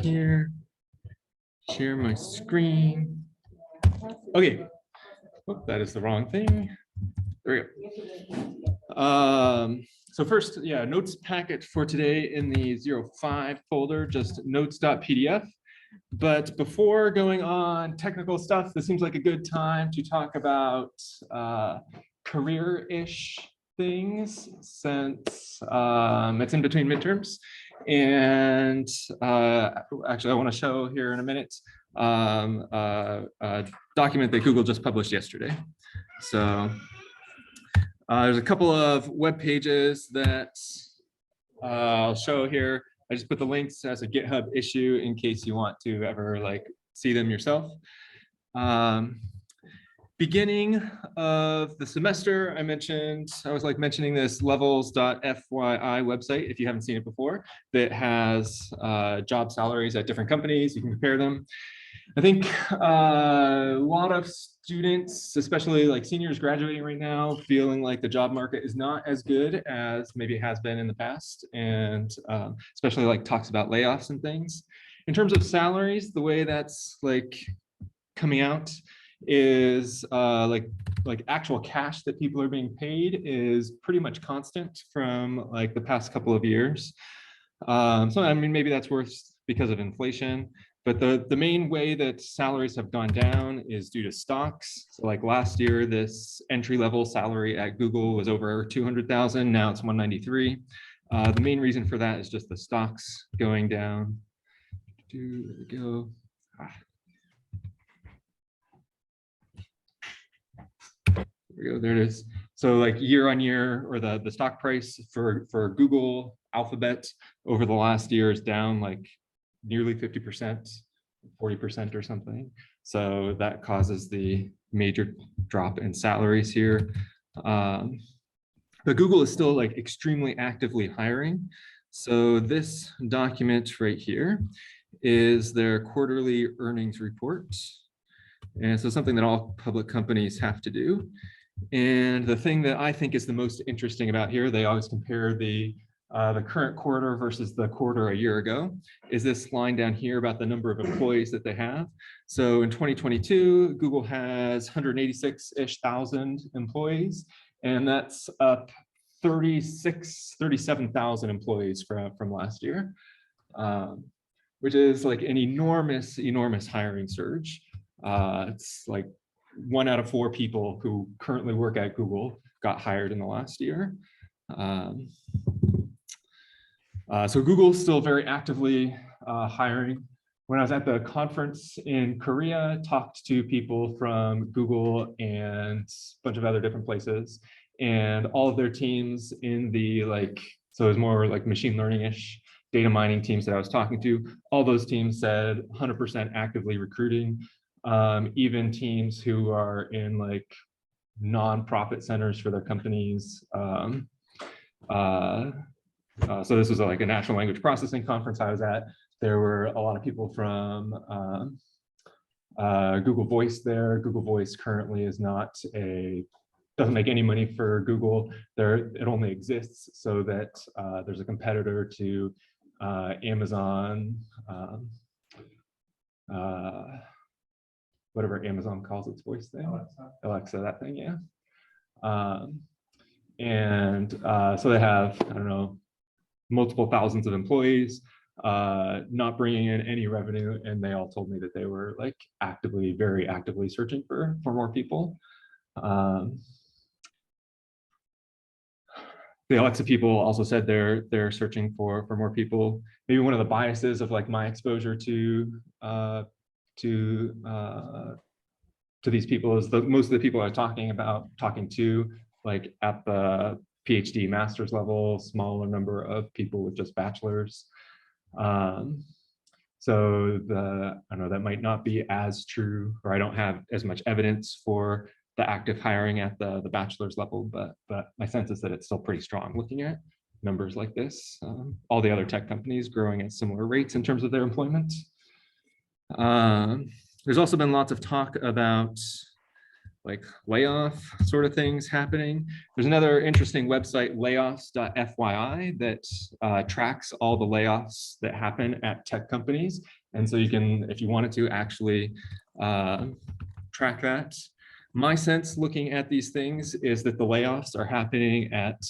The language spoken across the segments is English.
here. Share my screen. Okay. Oh, that is the wrong thing. There we go. So first, yeah, notes packet for today in the 05 folder, just notes.pdf. But before going on technical stuff, this seems like a good time to talk about career-ish things since it's in between midterms. And actually, I want to show here in a minute a document that Google just published yesterday. So there's a couple of web pages that I'll show here. I just put the links as a GitHub issue in case you want to ever like see them yourself. Beginning of the semester, I was like mentioning this levels.fyi website, if you haven't seen it before, that has job salaries at different companies. You can compare them. I think a lot of students, especially like seniors graduating right now, feeling like the job market is not as good as maybe it has been in the past, and especially like talks about layoffs and things. In terms of salaries, the way that's like coming out is like actual cash that people are being paid is pretty much constant from like the past couple of years. So I mean, maybe that's worse because of inflation. But the main way that salaries have gone down is due to stocks. So like last year, this entry-level salary at Google was over 200,000. Now it's 193. The main reason for that is just the stocks going down. There we go. There we go. There it is. So like year on year, or the stock price for Google Alphabet over the last year is down like nearly 50%, 40% or something. So that causes the major drop in salaries here. But Google is still like extremely actively hiring. So this document right here is their quarterly earnings report. And so something that all public companies have to do. And the thing that I think is the most interesting about here, they always compare the current quarter versus the quarter a year ago, is this line down here about the number of employees that they have. So in 2022, Google has 186-ish thousand employees, and that's up 37,000 employees from last year, which is like an enormous hiring surge. It's like 1 out of 4 people who currently work at Google got hired in the last year. So Google is still very actively hiring. When I was at the conference in Korea, talked to people from Google and a bunch of other different places, and all of their teams in the so it was more like machine learning-ish data mining teams that I was talking to, all those teams said 100% actively recruiting, even teams who are in like non-profit centers for their companies. So this was like a natural language processing conference I was at. There were a lot of people from Google Voice there. Google Voice currently is doesn't make any money for Google. It only exists so that there's a competitor to Amazon, whatever Amazon calls its voice thing. Alexa, that thing, yeah. So they have, I don't know, multiple thousands of employees, not bringing in any revenue, and they all told me that they were like very actively searching for more people. The Alexa people also said they're searching for more people. Maybe one of the biases of like my exposure to these people is most of the people I was talking to like at the PhD master's level, smaller number of people with just bachelor's. So I don't know, that might not be as true, or I don't have as much evidence for the active hiring at the bachelor's level, but my sense is that it's still pretty strong looking at numbers like this. All the other tech companies growing at similar rates in terms of their employment. There's also been lots of talk about like layoff sort of things happening. There's another interesting website, layoffs.fyi, that tracks all the layoffs that happen at tech companies. And so you can, if you wanted to, actually track that. My sense looking at these things is that the layoffs are happening at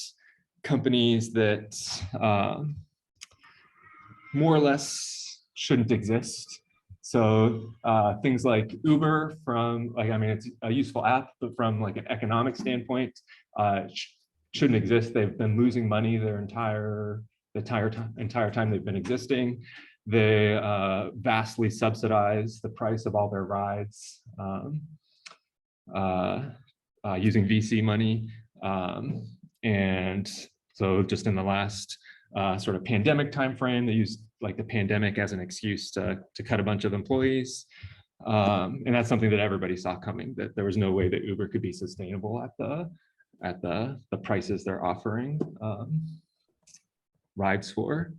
companies that more or less shouldn't exist. So things like Uber, from like, I mean, it's a useful app, but from like an economic standpoint, shouldn't exist. They've been losing money their entire time they've been existing. They vastly subsidize the price of all their rides using VC money. And so just in the last sort of pandemic timeframe, they used like the pandemic as an excuse to cut a bunch of employees. And that's something that everybody saw coming, that there was no way that Uber could be sustainable at the prices they're offering rides for.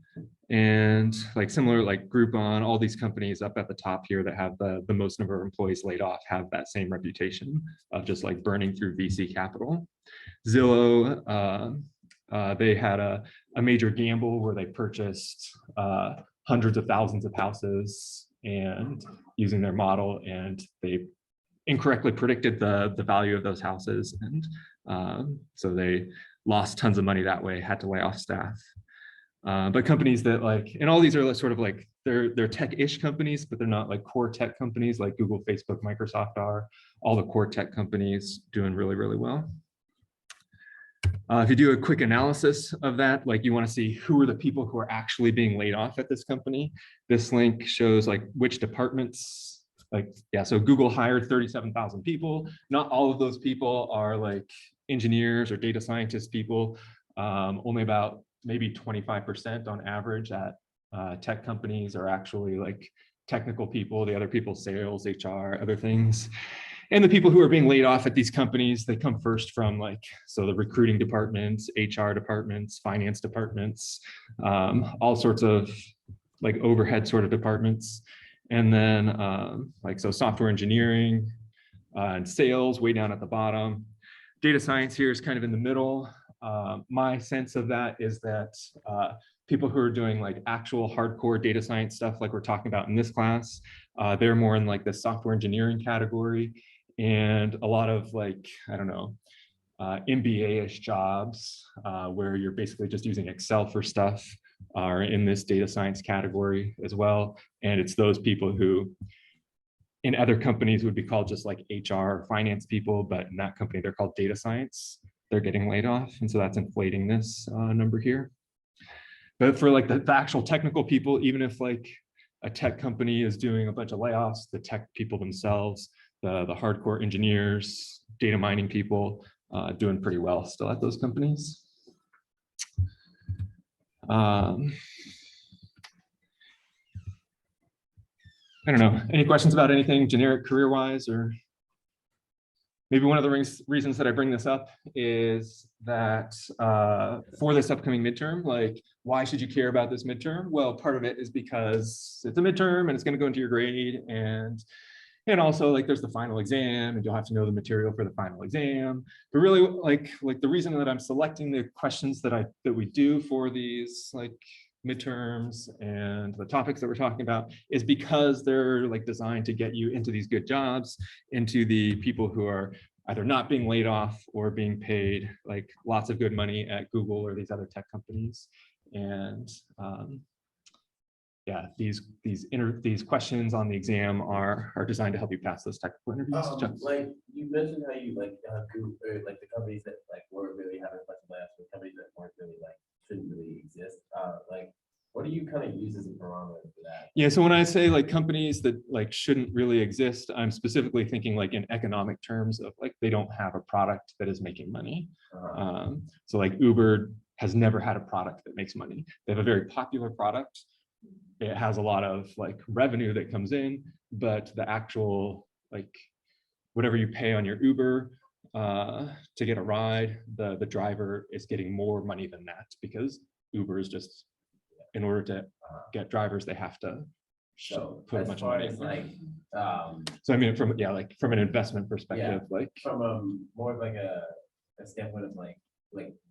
And like similar, like Groupon, all these companies up at the top here that have the most number of employees laid off have that same reputation of just like burning through VC capital. Zillow, they had a major gamble where they purchased hundreds of thousands of houses and using their model, and they incorrectly predicted the value of those houses. And so they lost tons of money that way, had to lay off staff. But companies that like, and all these are sort of like, they're tech-ish companies, but they're not like core tech companies like Google, Facebook, Microsoft are. All the core tech companies doing really, really well. If you do a quick analysis of that, like you want to see who are the people who are actually being laid off at this company. This link shows like which departments, like, yeah, so Google hired 37,000 people. Not all of those people are like engineers or data scientist people. Only about maybe 25% on average at tech companies are actually like technical people. The other people, sales, HR, other things. And the people who are being laid off at these companies, they come first from like, so the recruiting departments, HR departments, finance departments, all sorts of like overhead sort of departments. And then like, so software engineering and sales way down at the bottom. Data science here is kind of in the middle. My sense of that is that people who are doing like actual hardcore data science stuff, like we're talking about in this class, they're more in like the software engineering category. And a lot of like, I don't know, MBA-ish jobs where you're basically just using Excel for stuff are in this data science category as well. And it's those people who in other companies would be called just like HR or finance people, but in that company, they're called data science. They're getting laid off. And so that's inflating this number here. But for like the actual technical people, even if like a tech company is doing a bunch of layoffs, the tech people themselves, the hardcore engineers, data mining people, doing pretty well still at those companies. I don't know, any questions about anything generic career-wise? Or maybe one of the reasons that I bring this up is that for this upcoming midterm, like, why should you care about this midterm? Well, part of it is because it's a midterm and it's going to go into your grade, and also like there's the final exam and you'll have to know the material for the final exam. But really like the reason that I'm selecting the questions that we do for these like midterms and the topics that we're talking about is because they're like designed to get you into these good jobs, into the people who are either not being laid off or being paid like lots of good money at Google or these other tech companies. And yeah, these questions on the exam are designed to help you pass those technical interviews. Like you mentioned how you like Google, or like the companies that like weren't really having a bunch of layoffs, but companies that weren't really like shouldn't really exist. Like what do you kind of use as a barometer for that? Yeah, so when I say like companies that like shouldn't really exist, I'm specifically thinking like in economic terms of like they don't have a product that is making money. So like Uber has never had a product that makes money. They have a very popular product. It has a lot of like revenue that comes in, but the actual like whatever you pay on your Uber to get a ride, the driver is getting more money than that because Uber is just, in order to get drivers, they have to So put a as bunch of far money as in there. like, So I mean, like from an investment perspective, like from more of like a standpoint of like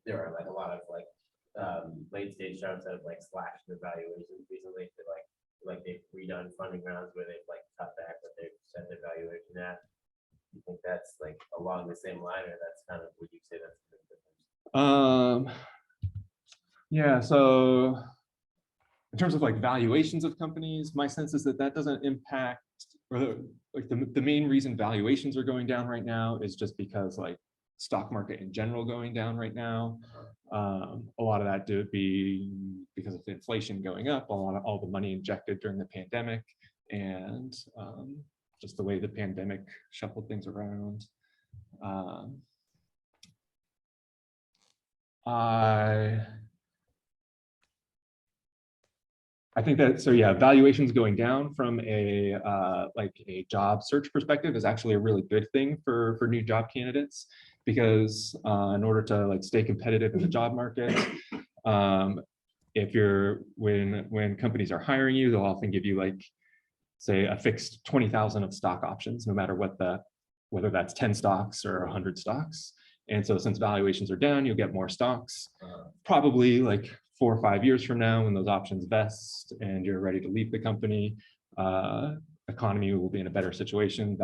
there are like a lot of like late stage startups that have like slashed their valuations recently to like they've redone funding rounds where they've like cut back what they've set their valuation at. You think that's like along the same line, or that's kind of, would you say that's a big difference? Yeah, so in terms of like valuations of companies, my sense is that that doesn't impact, or like the main reason valuations are going down right now is just because like stock market in general going down right now. A lot of that would be because of inflation going up, all the money injected during the pandemic, and just the way the pandemic shuffled things around. I think that, so yeah, valuations going down from a like a job search perspective is actually a really good thing for new job candidates, because in order to like stay competitive in the job market, if you're when companies are hiring you, they'll often give you like, say, a fixed 20,000 of stock options, no matter whether that's 10 stocks or 100 stocks. And so since valuations are down, you'll get more stocks. Probably like 4 or 5 years from now, when those options vest and you're ready to leave the company, economy will be in a better situation,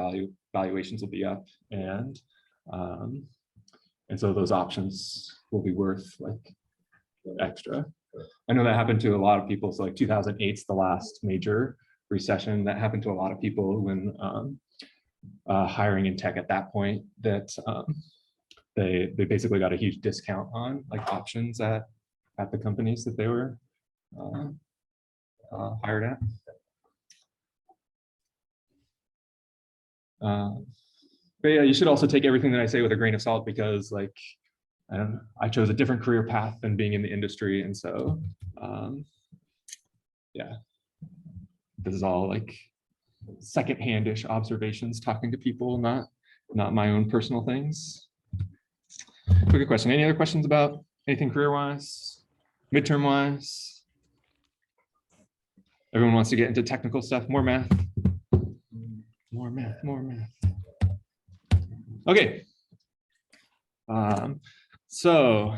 valuations will be up, and so those options will be worth like extra. I know that happened to a lot of people. So like 2008 is the last major recession that happened to a lot of people when hiring in tech at that point, that they basically got a huge discount on like options at the companies that they were hired at. But yeah, you should also take everything that I say with a grain of salt, because like, I don't know, I chose a different career path than being in the industry. And so yeah, this is all like secondhand-ish observations, talking to people, not my own personal things. Quick question. Any other questions about anything career-wise, midterm-wise? Everyone wants to get into technical stuff, more math. More math, more math. Okay. So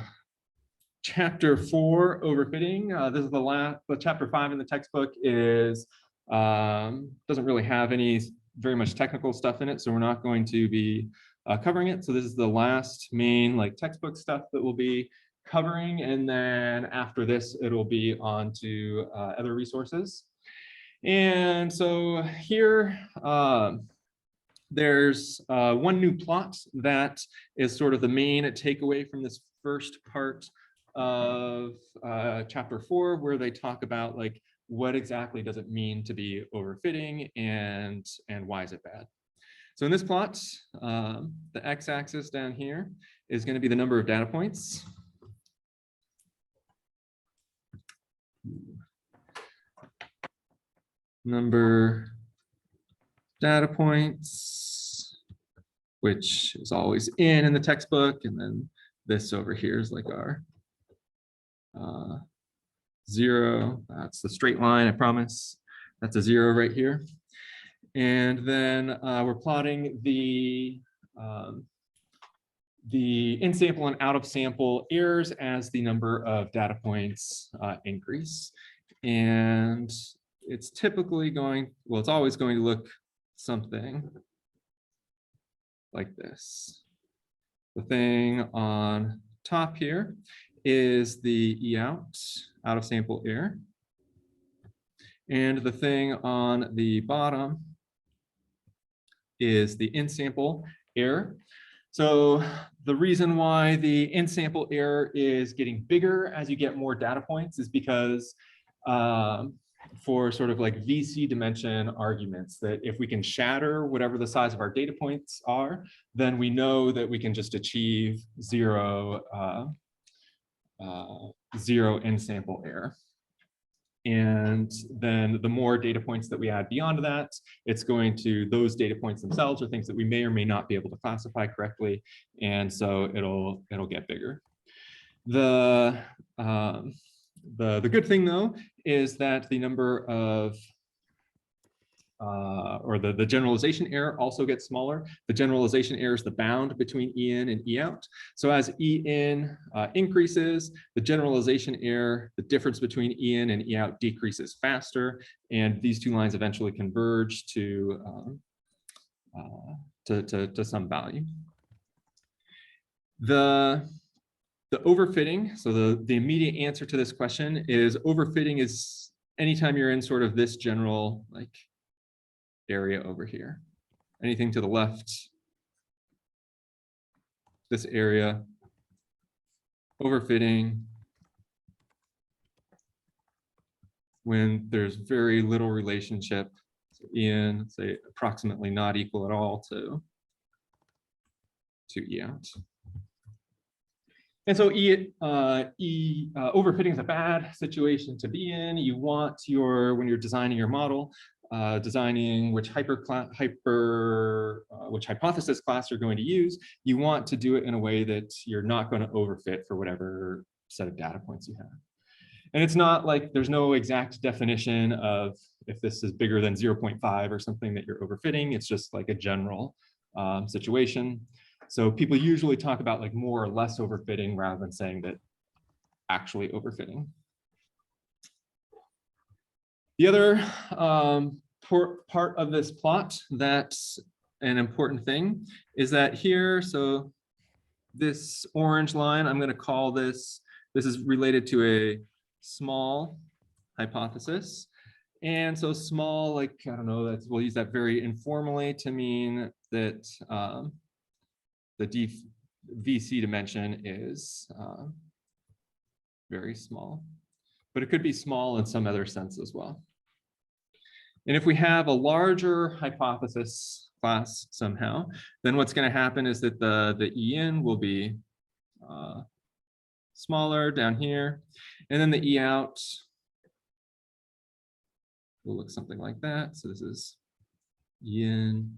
chapter 4, overfitting. This is the last, but chapter 5 in the textbook is doesn't really have very much technical stuff in it, so we're not going to be covering it. So this is the last main like textbook stuff that we'll be covering, and then after this it'll be on to other resources. And so here there's one new plot that is sort of the main takeaway from this first part of chapter 4, where they talk about like what exactly does it mean to be overfitting, and why is it bad. So in this plot, the x-axis down here is going to be the number of data points. Number data points, which is always in the textbook, and then this over here is like our 0. That's the straight line, I promise. That's a 0 right here. And then we're plotting the in-sample and out-of-sample errors as the number of data points increase. And it's typically going, well, it's always going to look something like this. The thing on top here is the out of sample error. And the thing on the bottom is the in-sample error. So the reason why the in-sample error is getting bigger as you get more data points is because for sort of like VC dimension arguments, that if we can shatter whatever the size of our data points are, then we know that we can just achieve zero in-sample error. And then the more data points that we add beyond that, it's going to, those data points themselves are things that we may or may not be able to classify correctly. And so it'll get bigger. The good thing though, is that the number of or the generalization error also gets smaller. The generalization error is the bound between E in and E out. So as E in increases, the generalization error, the difference between E in and E out decreases faster, and these two lines eventually converge to some value. The overfitting, so the immediate answer to this question is overfitting is anytime you're in sort of this general like area over here. Anything to the left, this area, overfitting when there's very little relationship, so in, say, approximately not equal at all to E out. And so overfitting is a bad situation to be in. You want when you're designing your model, designing which which hypothesis class you're going to use, you want to do it in a way that you're not going to overfit for whatever set of data points you have. And it's not like there's no exact definition of if this is bigger than 0.5 or something that you're overfitting. It's just like a general situation. So people usually talk about like more or less overfitting rather than saying that actually overfitting. The other part of this plot that's an important thing is that here, so this orange line, I'm going to call this is related to a small hypothesis. And so small, like, I don't know, we'll use that very informally to mean that the VC dimension is very small, but it could be small in some other sense as well. And if we have a larger hypothesis class somehow, then what's going to happen is that the E in will be smaller down here, and then the E out will look something like that. So this is E in,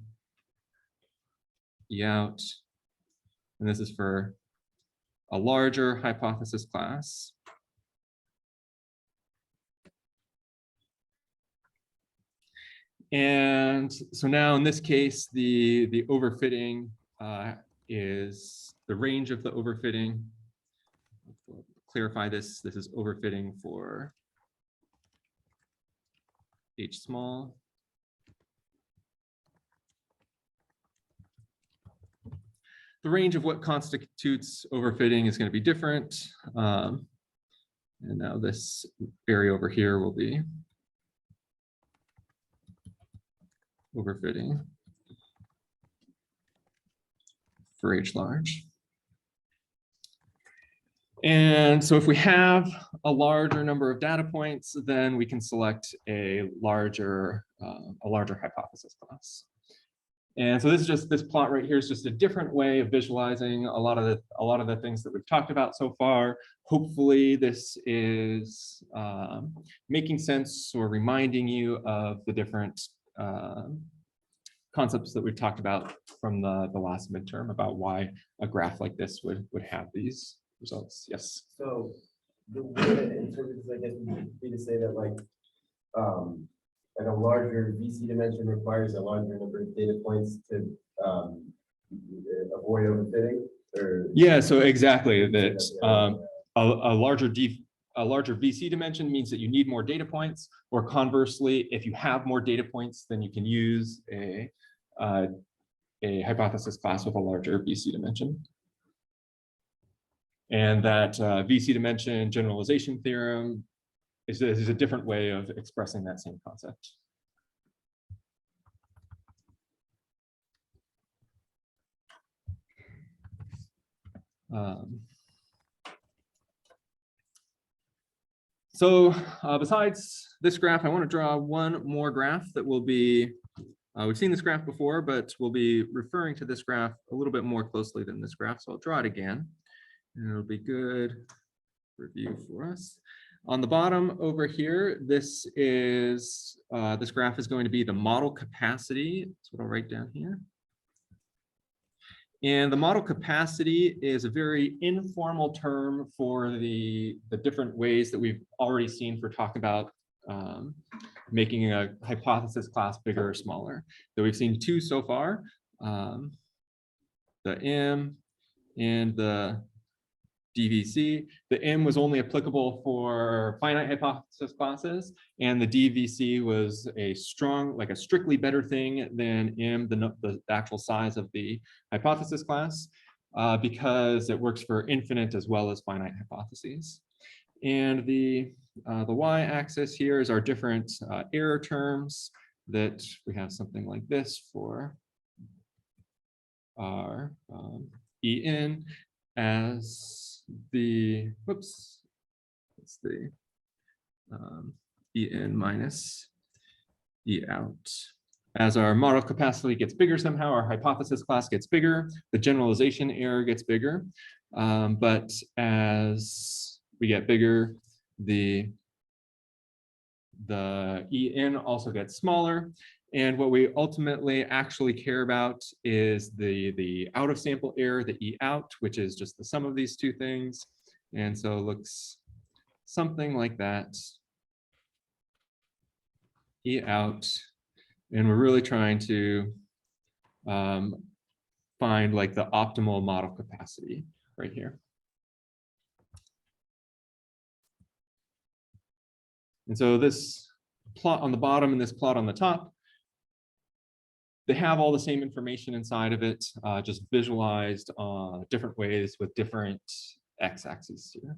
E out, and this is for a larger hypothesis class. And so now in this case, the overfitting is the range of the overfitting. We'll clarify this. This is overfitting for H small. The range of what constitutes overfitting is going to be different. And now this area over here will be overfitting for H large. And so if we have a larger number of data points, then we can select a larger hypothesis class. And so this plot right here is just a different way of visualizing a lot of the things that we've talked about so far. Hopefully this is making sense or reminding you of the different concepts that we've talked about from the last midterm about why a graph like this would have these results. Yes. So the way to interpret this, I guess, would be to say that like a larger VC dimension requires a larger number of data points to avoid overfitting. Yeah. So exactly that. A larger VC dimension means that you need more data points, or conversely, if you have more data points, then you can use a hypothesis class with a larger VC dimension. And that VC dimension generalization theorem is a different way of expressing that same concept. So besides this graph, I want to draw one more graph that will be, we've seen this graph before, but we'll be referring to this graph a little bit more closely than this graph. So I'll draw it again, and it'll be good review for us. On the bottom over here, this graph is going to be the model capacity. That's what I'll write down here. And the model capacity is a very informal term for the different ways that we've already seen for talk about making a hypothesis class bigger or smaller. So we've seen two so far, the M and the DVC. The M was only applicable for finite hypothesis classes, and the DVC was a strong, like a strictly better thing than M, the actual size of the hypothesis class, because it works for infinite as well as finite hypotheses. And the y-axis here is our different error terms that we have something like this for our En as the, whoops, it's the En minus E out. As our model capacity gets bigger somehow, our hypothesis class gets bigger, the generalization error gets bigger. But as we get bigger, the En also gets smaller. And what we ultimately actually care about is the out of sample error, the E out, which is just the sum of these two things. And so it looks something like that. E out. And we're really trying to find like the optimal model capacity right here. And so this plot on the bottom and this plot on the top, they have all the same information inside of it, just visualized different ways with different x-axes here.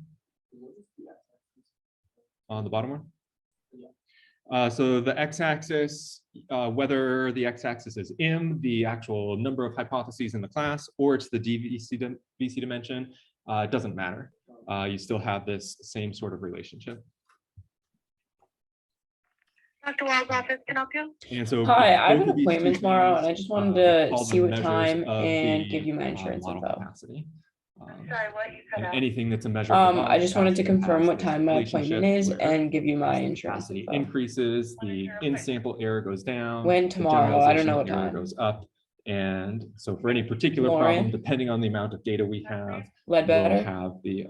On the bottom one? So the x-axis, whether the x-axis is M, the actual number of hypotheses in the class, or it's the VC dimension, it doesn't matter. You still have this same sort of relationship. Dr. Wild's office can help you. And so hi, I have both an of these two appointment tomorrow, and I things, just wanted to call see them what measures time of and the, give you my insurance model info. capacity. Sorry, what you cut And out? anything that's a measure of the model I just wanted to capacity confirm has what this time my appointment relationship is where and give you my as the insurance capacity info. increases, the in-sample error goes down. When the tomorrow? I don't know what generalization error time. goes up. And so for any particular problem, Lauren? depending on the amount of data we have, Ledbetter? we'll have the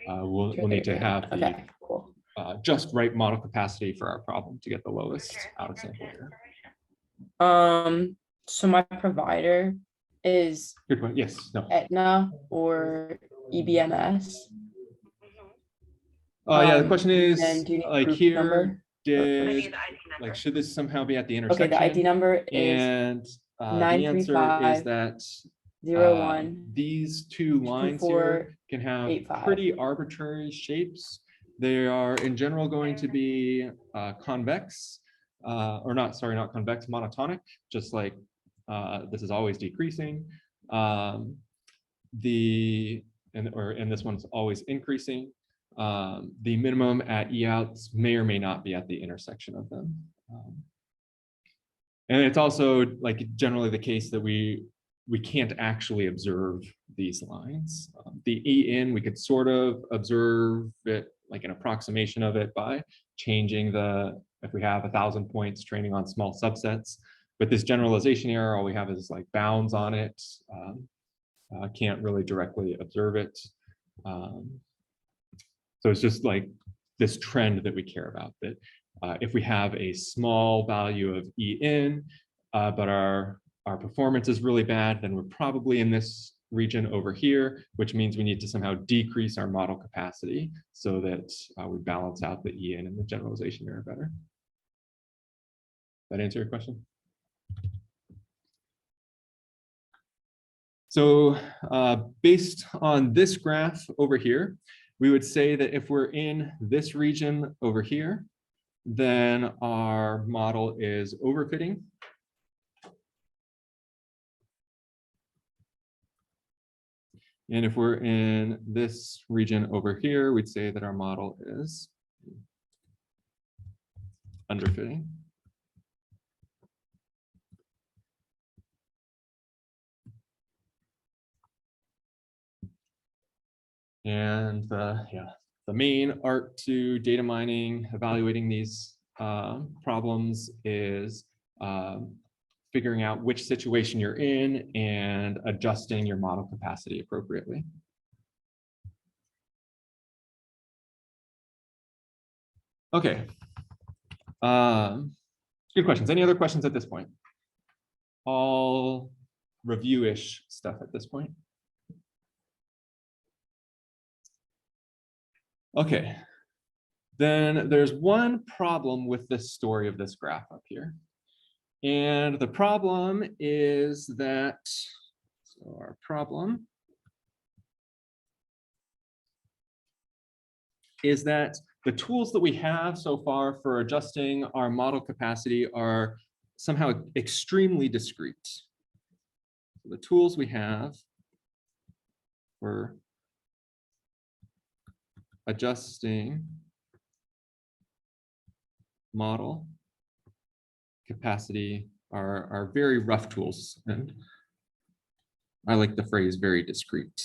we'll need to have the Okay, cool. just right model capacity for our problem to get the lowest out of sample error. So my provider is Good point. Yes. No. Aetna or EBMS. Yeah. The question and is, do you need like group here, number? I need did the ID number. like should this somehow be at the Okay, intersection? the ID number is And the answer is 935 that 01 these two lines here can have 2485. pretty arbitrary shapes. They are in general going to be convex, or not, sorry, not convex, monotonic, just like this is always decreasing. And this one's always increasing. The minimum at E outs may or may not be at the intersection of them. And it's also like generally the case that we can't actually observe these lines. The E in, we could sort of observe it, like an approximation of it by changing if we have 1,000 points training on small subsets. But this generalization error, all we have is like bounds on it. Can't really directly observe it. So it's just like this trend that we care about, that if we have a small value of E in, but our performance is really bad, then we're probably in this region over here, which means we need to somehow decrease our model capacity so that we balance out the E in and the generalization error better. That answer your question? So based on this graph over here, we would say that if we're in this region over here, then our model is overfitting. And if we're in this region over here, we'd say that our model is underfitting. And the main art to data mining, evaluating these problems is figuring out which situation you're in and adjusting your model capacity appropriately. Okay, Good questions. Any other questions at this point? All review-ish stuff at this point. Okay. Then there's one problem with this story of this graph up here. And the problem is that, so our problem is that the tools that we have so far for adjusting our model capacity are somehow extremely discrete. So the tools we have for adjusting model capacity are very rough tools, and I like the phrase very discrete.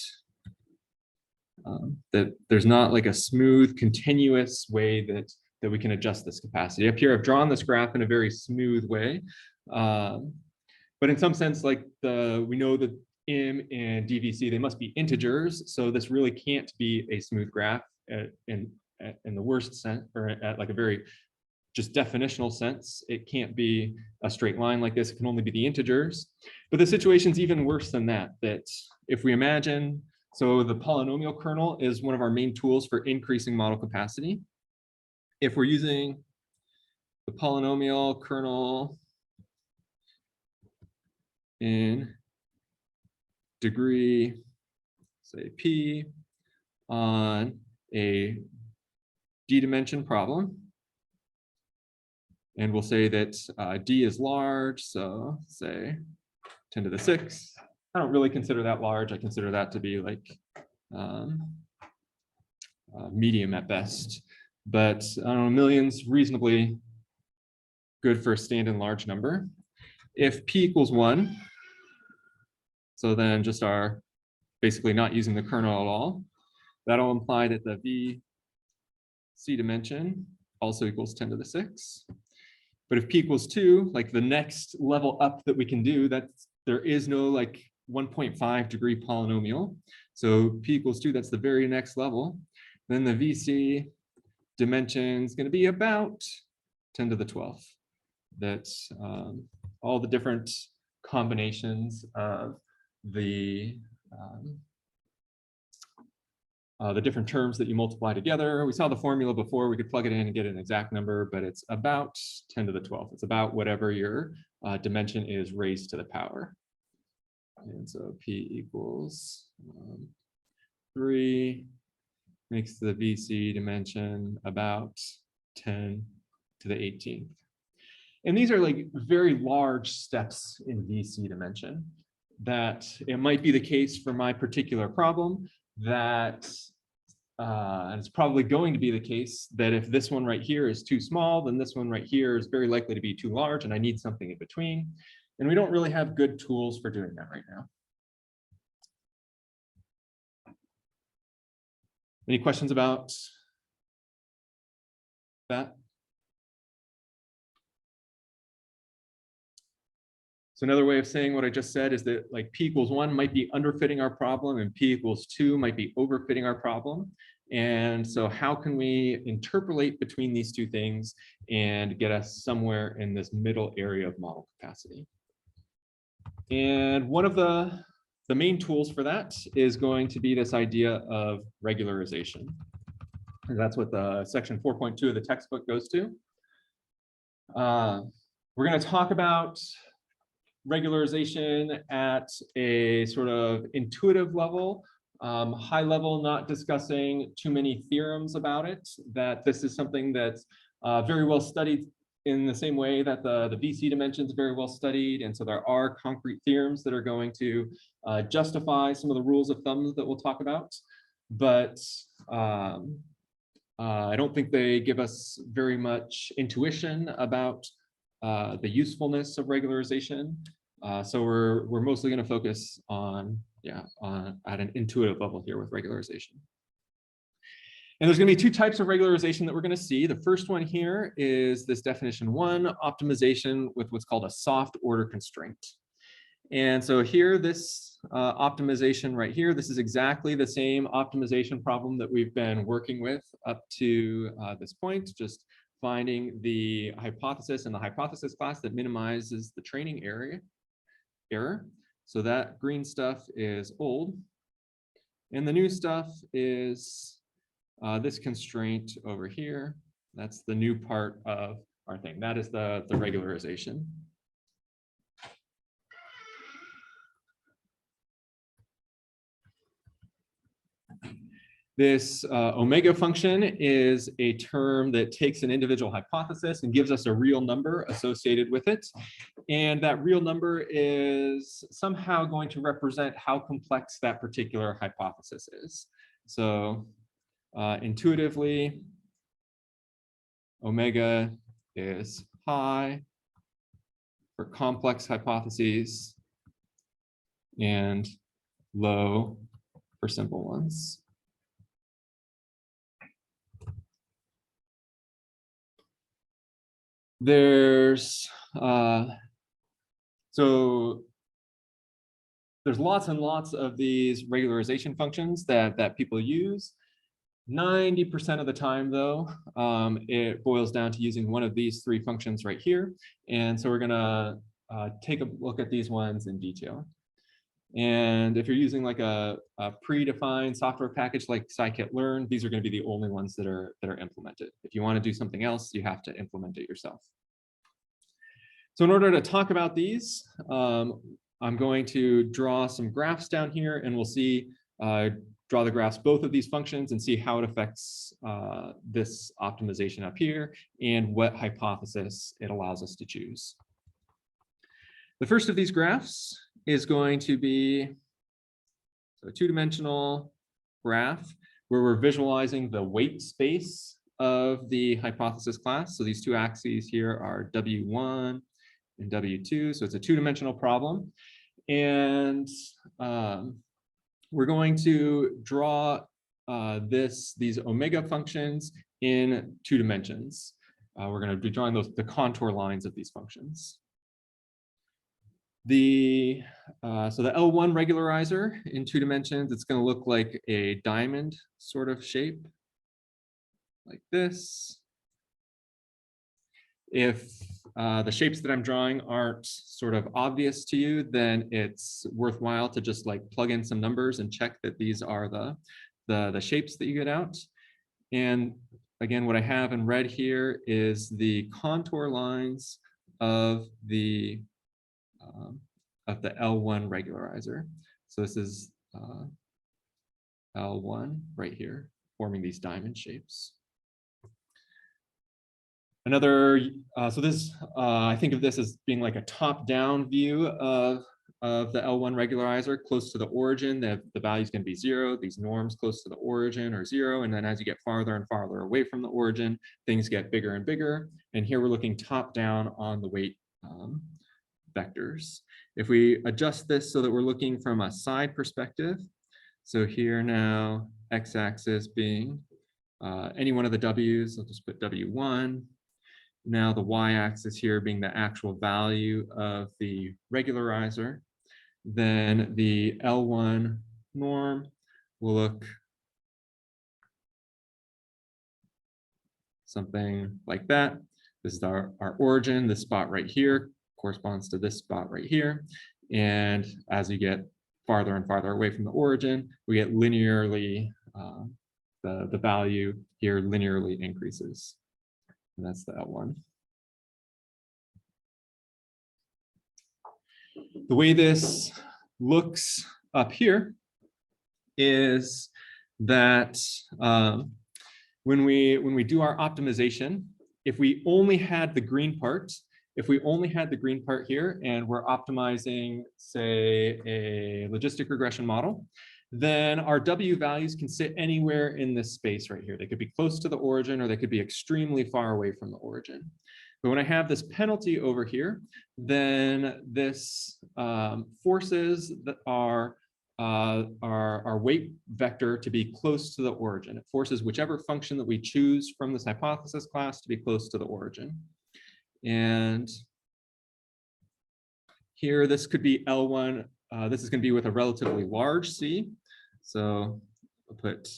That there's not like a smooth, continuous way that we can adjust this capacity. Up here, I've drawn this graph in a very smooth way, but in some sense, like we know that M and DVC, they must be integers, so this really can't be a smooth graph in the worst sense, or at like a very just definitional sense. It can't be a straight line like this. It can only be the integers. But the situation's even worse than that, that if we imagine, so the polynomial kernel is one of our main tools for increasing model capacity. If we're using the polynomial kernel in degree, say P, on a D-dimension problem, and we'll say that D is large, so say 10 to the 6. I don't really consider that large. I consider that to be like medium at best. But I don't know, million's reasonably good for a stand-in large number. If P equals 1, so then just our basically not using the kernel at all, that'll imply that the VC dimension also equals 10 to the 6. But if P equals 2, like the next level up that we can do, there is no like 1.5 degree polynomial. So P equals 2, that's the very next level. Then the VC dimension is going to be about 10 to the 12th. That's all the different combinations of the different terms that you multiply together. We saw the formula before. We could plug it in and get an exact number, but it's about 10 to the 12th. It's about whatever your dimension is raised to the power. And so P equals 3 makes the VC dimension about 10 to the 18th. And these are like very large steps in VC dimension, that it might be the case for my particular problem that, and it's probably going to be the case that if this one right here is too small, then this one right here is very likely to be too large, and I need something in between. And we don't really have good tools for doing that right now. Any questions about that? So another way of saying what I just said is that like P equals 1 might be underfitting our problem, and P equals 2 might be overfitting our problem. And so how can we interpolate between these two things and get us somewhere in this middle area of model capacity? And one of the main tools for that is going to be this idea of regularization. And that's what the section 4.2 of the textbook goes to. We're going to talk about regularization at a sort of intuitive level, high level, not discussing too many theorems about it, that this is something that's very well studied in the same way that the VC dimension is very well studied. And so there are concrete theorems that are going to justify some of the rules of thumb that we'll talk about. But I don't think they give us very much intuition about the usefulness of regularization. So we're mostly going to focus on at an intuitive level here with regularization. And there's going to be two types of regularization that we're going to see. The first one here is this definition 1, optimization with what's called a soft order constraint. And so here, this optimization right here, this is exactly the same optimization problem that we've been working with up to this point, just finding the hypothesis and the hypothesis class that minimizes the training error. So that green stuff is old. And the new stuff is this constraint over here. That's the new part of our thing. That is the regularization. This omega function is a term that takes an individual hypothesis and gives us a real number associated with it. And that real number is somehow going to represent how complex that particular hypothesis is. So intuitively, omega is high for complex hypotheses and low for simple ones. There's there's lots and lots of these regularization functions that people use. 90% of the time, though, it boils down to using one of these three functions right here. And so we're gonna take a look at these ones in detail. And if you're using like a predefined software package like scikit-learn, these are going to be the only ones that are implemented. If you want to do something else, you have to implement it yourself. So in order to talk about these, I'm going to draw some graphs down here, and we'll see draw the graphs both of these functions and see how it affects this optimization up here and what hypothesis it allows us to choose. The first of these graphs is going to be a two-dimensional graph where we're visualizing the weight space of the hypothesis class. So these two axes here are W1 and W2. So it's a two-dimensional problem. And we're going to draw these omega functions in 2 dimensions. We're going to be drawing the contour lines of these functions. So the L1 regularizer in 2 dimensions, it's going to look like a diamond sort of shape, like this. If the shapes that I'm drawing aren't sort of obvious to you, then it's worthwhile to just like plug in some numbers and check that these are the shapes that you get out. And again, what I have in red here is the contour lines of the L1 regularizer. So this is L1 right here, forming these diamond shapes. Another, so this, I think of this as being like a top-down view of the L1 regularizer close to the origin. The value is going to be 0. These norms close to the origin are 0. And then as you get farther and farther away from the origin, things get bigger and bigger. And here we're looking top-down on the weight vectors. If we adjust this so that we're looking from a side perspective, so here now, x-axis being any one of the W's, I'll just put W1. Now the y-axis here being the actual value of the regularizer, then the L1 norm will look something like that. This is our origin. This spot right here corresponds to this spot right here. And as you get farther and farther away from the origin, we get linearly, the value here linearly increases. And that's the L1. The way this looks up here is that when we do our optimization, if we only had the green part, here and we're optimizing, say, a logistic regression model, then our W values can sit anywhere in this space right here. They could be close to the origin or they could be extremely far away from the origin. But when I have this penalty over here, then this forces our weight vector to be close to the origin. It forces whichever function that we choose from this hypothesis class to be close to the origin. And here, this could be L1. This is going to be with a relatively large C. So I'll put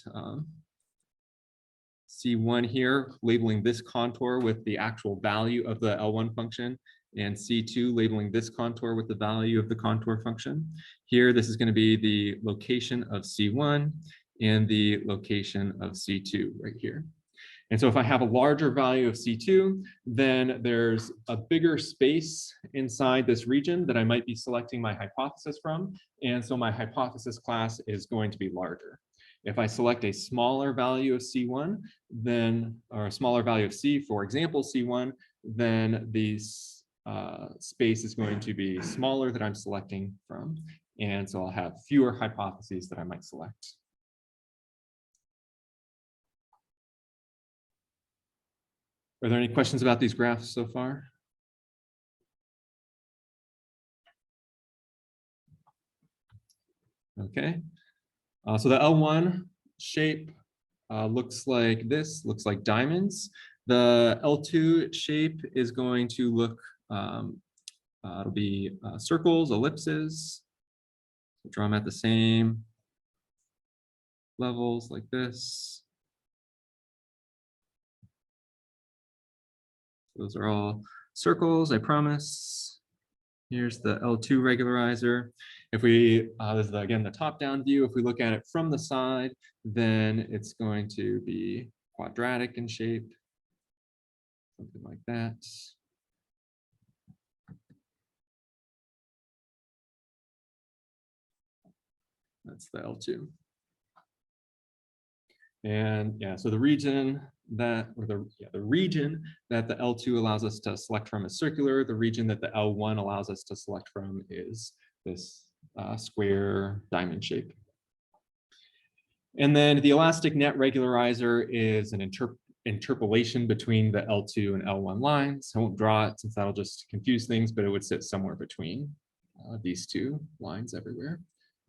C1 here, labeling this contour with the actual value of the L1 function, and C2 labeling this contour with the value of the contour function. Here, this is going to be the location of C1 and the location of C2 right here. And so if I have a larger value of C2, then there's a bigger space inside this region that I might be selecting my hypothesis from. And so my hypothesis class is going to be larger. If I select a smaller value of C1, then, or a smaller value of C, for example, C1, then the space is going to be smaller that I'm selecting from. And so I'll have fewer hypotheses that I might select. Are there any questions about these graphs so far? Okay, so the L1 shape looks like this, looks like diamonds. The L2 shape is going to look, it'll be circles, ellipses. Draw them at the same levels like this. Those are all circles, I promise. Here's the L2 regularizer. If we, this is again the top-down view. If we look at it from the side, then it's going to be quadratic in shape, something like that. That's the L2. And yeah, so the region that, or the region that the L2 allows us to select from is circular. The region that the L1 allows us to select from is this square diamond shape. And then the elastic net regularizer is an interpolation between the L2 and L1 lines. I won't draw it since that'll just confuse things, but it would sit somewhere between these two lines everywhere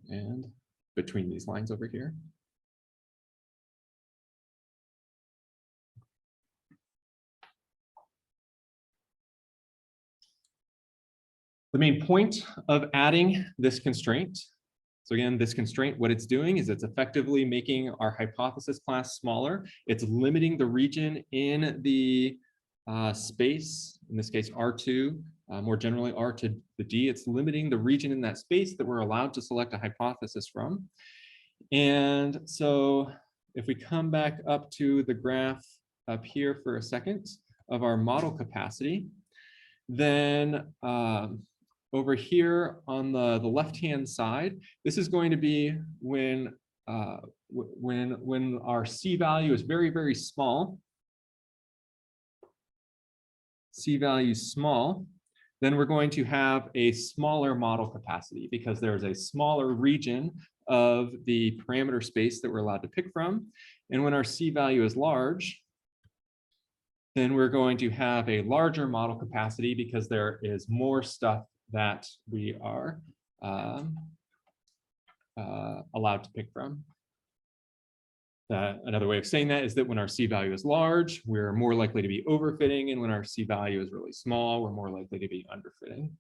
and between these lines over here. The main point of adding this constraint, so again, this constraint, what it's doing is it's effectively making our hypothesis class smaller. It's limiting the region in the space, in this case R2, more generally R to the D. It's limiting the region in that space that we're allowed to select a hypothesis from. And so if we come back up to the graph up here for a second of our model capacity, then over here on the left-hand side, this is going to be when our C value is very, very small. C value is small, then we're going to have a smaller model capacity because there's a smaller region of the parameter space that we're allowed to pick from. And when our C value is large, then we're going to have a larger model capacity because there is more stuff that we are allowed to pick from. Another way of saying that is that when our C value is large, we're more likely to be overfitting, and when our C value is really small, we're more likely to be underfitting.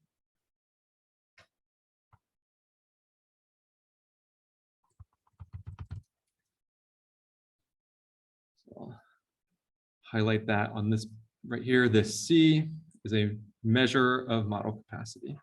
So I'll highlight that on this right here. This C is a measure of model capacity.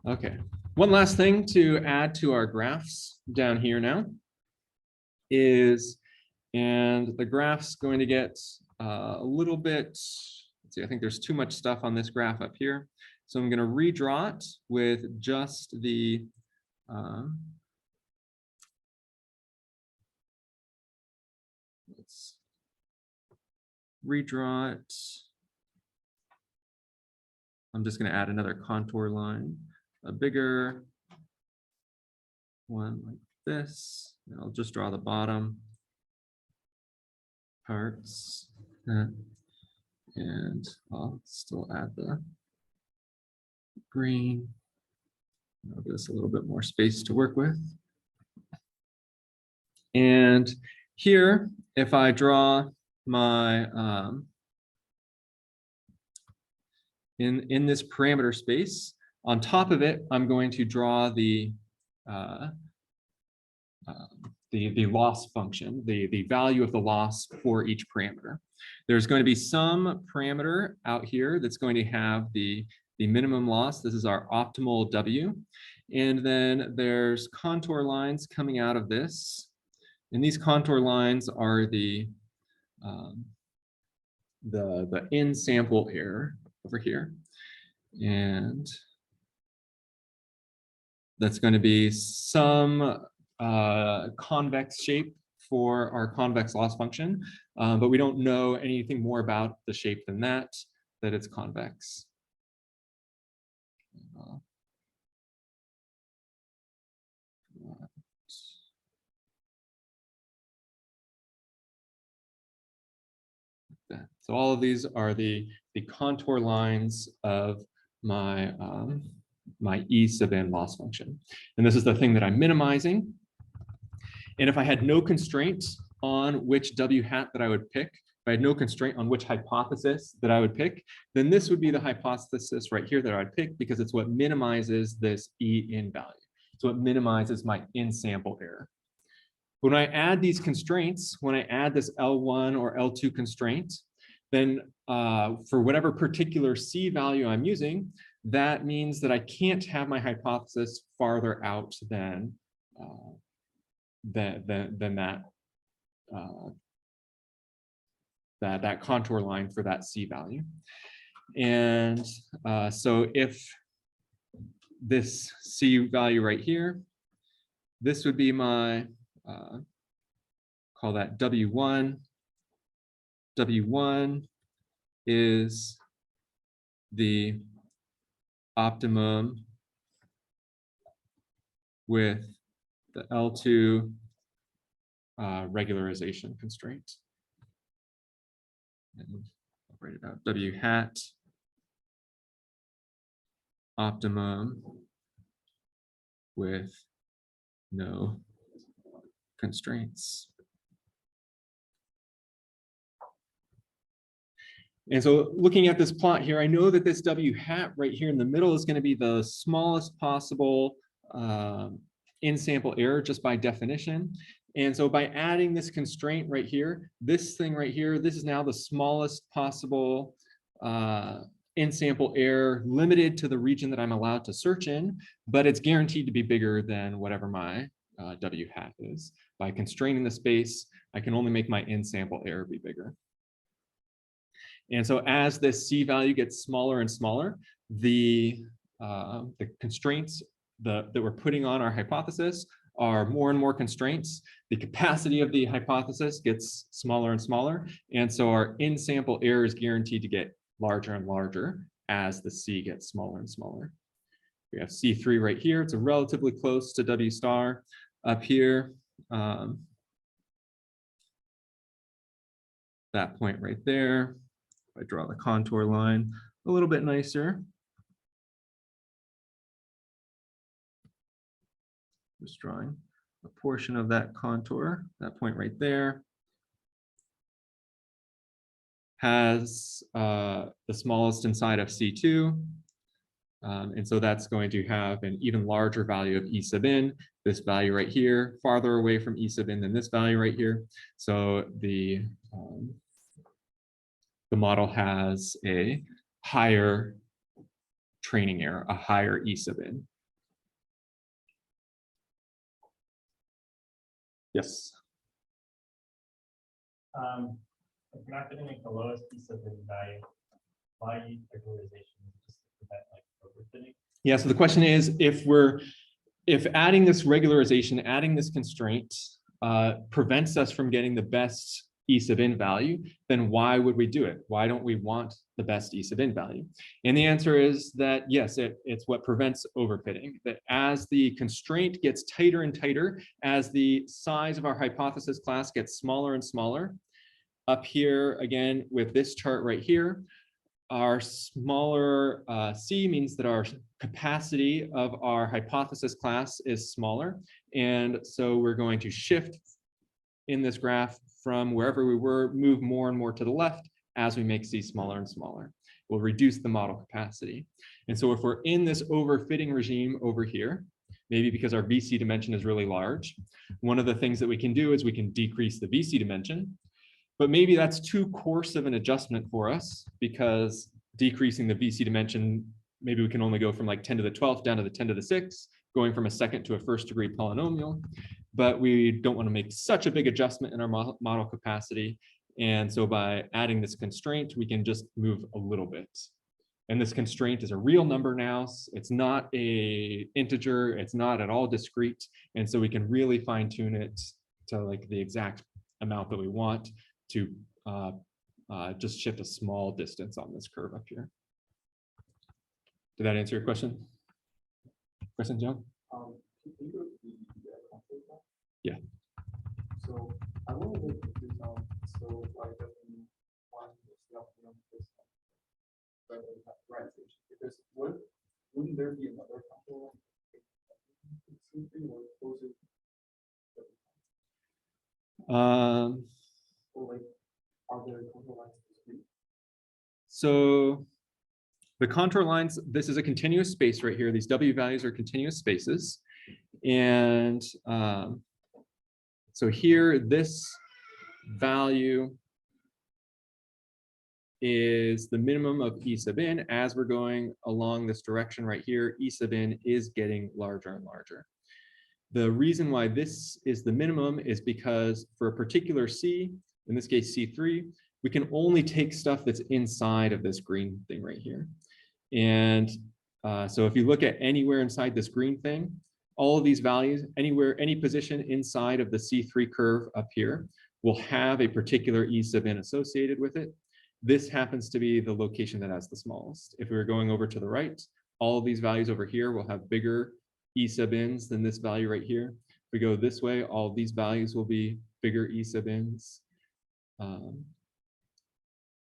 Okay, one last thing to add to our graphs down here now is, and the graph's going to get a little bit, let's see, I think there's too much stuff on this graph up here. So I'm going to redraw it with just the let's redraw it. I'm just going to add another contour line, a bigger one like this. And I'll just draw the bottom parts, and I'll still add the green I'll give us a little bit more space to work with. And here, if I draw my, in this parameter space, on top of it, I'm going to draw the loss function, the value of the loss for each parameter. There's going to be some parameter out here that's going to have the minimum loss. This is our optimal W. And then there's contour lines coming out of this. And these contour lines are the in sample error over here. And that's going to be some convex shape for our convex loss function, but we don't know anything more about the shape than that it's convex. So all of these are the contour lines of my my E sub n loss function. And this is the thing that I'm minimizing. And if I had no constraint on which W hat that I would pick, if I had no constraint on which hypothesis that I would pick, then this would be the hypothesis right here that I would pick, because it's what minimizes this E in value. So it minimizes my in sample error. When I add these constraints, when I add this L1 or L2 constraint, then for whatever particular C value I'm using, that means that I can't have my hypothesis farther out than that contour line for that C value. And so if this C value right here, this would be my, call that W1. W1 is the optimum with the L2 regularization constraint. And I'll write it out. W hat optimum with no constraints. And so looking at this plot here, I know that this W hat right here in the middle is going to be the smallest possible in sample error just by definition. And so by adding this constraint right here, this thing right here, this is now the smallest possible in sample error limited to the region that I'm allowed to search in, but it's guaranteed to be bigger than whatever my W hat is. By constraining the space, I can only make my in sample error be bigger. And so as this C value gets smaller and smaller, the constraints that we're putting on our hypothesis are more and more constraints. The capacity of the hypothesis gets smaller and smaller. And so our in sample error is guaranteed to get larger and larger as the C gets smaller and smaller. We have C3 right here. It's relatively close to W star up here. That point right there. I draw the contour line a little bit nicer. Just drawing a portion of that contour, that point right there. Has the smallest inside of C2. And so that's going to have an even larger value of E sub n. This value right here, farther away from E sub n than this value right here. So the model has a higher training error, a higher E sub n. Yes. If you're not getting like the lowest E sub n value, why use regularization just to prevent like overfitting? Yeah, so the question is, if adding this regularization, adding this constraint prevents us from getting the best E sub n value, then why would we do it? Why don't we want the best E sub n value? And the answer is that yes, it's what prevents overfitting. That as the constraint gets tighter and tighter, as the size of our hypothesis class gets smaller and smaller, up here again with this chart right here, our smaller C means that our capacity of our hypothesis class is smaller. And so we're going to shift in this graph from wherever we were, move more and more to the left as we make C smaller and smaller. We'll reduce the model capacity. And so if we're in this overfitting regime over here, maybe because our VC dimension is really large, one of the things that we can do is we can decrease the VC dimension. But maybe that's too coarse of an adjustment for us, because decreasing the VC dimension, maybe we can only go from like 10 to the 12th down to the 10 to the 6th, going from a second to a first degree polynomial. But we don't want to make such a big adjustment in our model capacity. And so by adding this constraint, we can just move a little bit. And this constraint is a real number now. It's not an integer. It's not at all discrete. And so we can really fine tune it to like the exact amount that we want to just shift a small distance on this curve up here. Did that answer your question? Question, John? Yeah. So I want to make this so why doesn't one is the optimum this regularization? Because wouldn't there be another control? Or like, are there control lines discrete? So the contour lines, this is a continuous space right here. These W values are continuous spaces. And so here, this value is the minimum of E sub n. As we're going along this direction right here, E sub n is getting larger and larger. The reason why this is the minimum is because for a particular C, in this case C3, we can only take stuff that's inside of this green thing right here. And so if you look at anywhere inside this green thing, all of these values, anywhere, any position inside of the C3 curve up here will have a particular E sub n associated with it. This happens to be the location that has the smallest. If we were going over to the right, all of these values over here will have bigger E sub n's than this value right here. If we go this way, all of these values will be bigger E sub n's.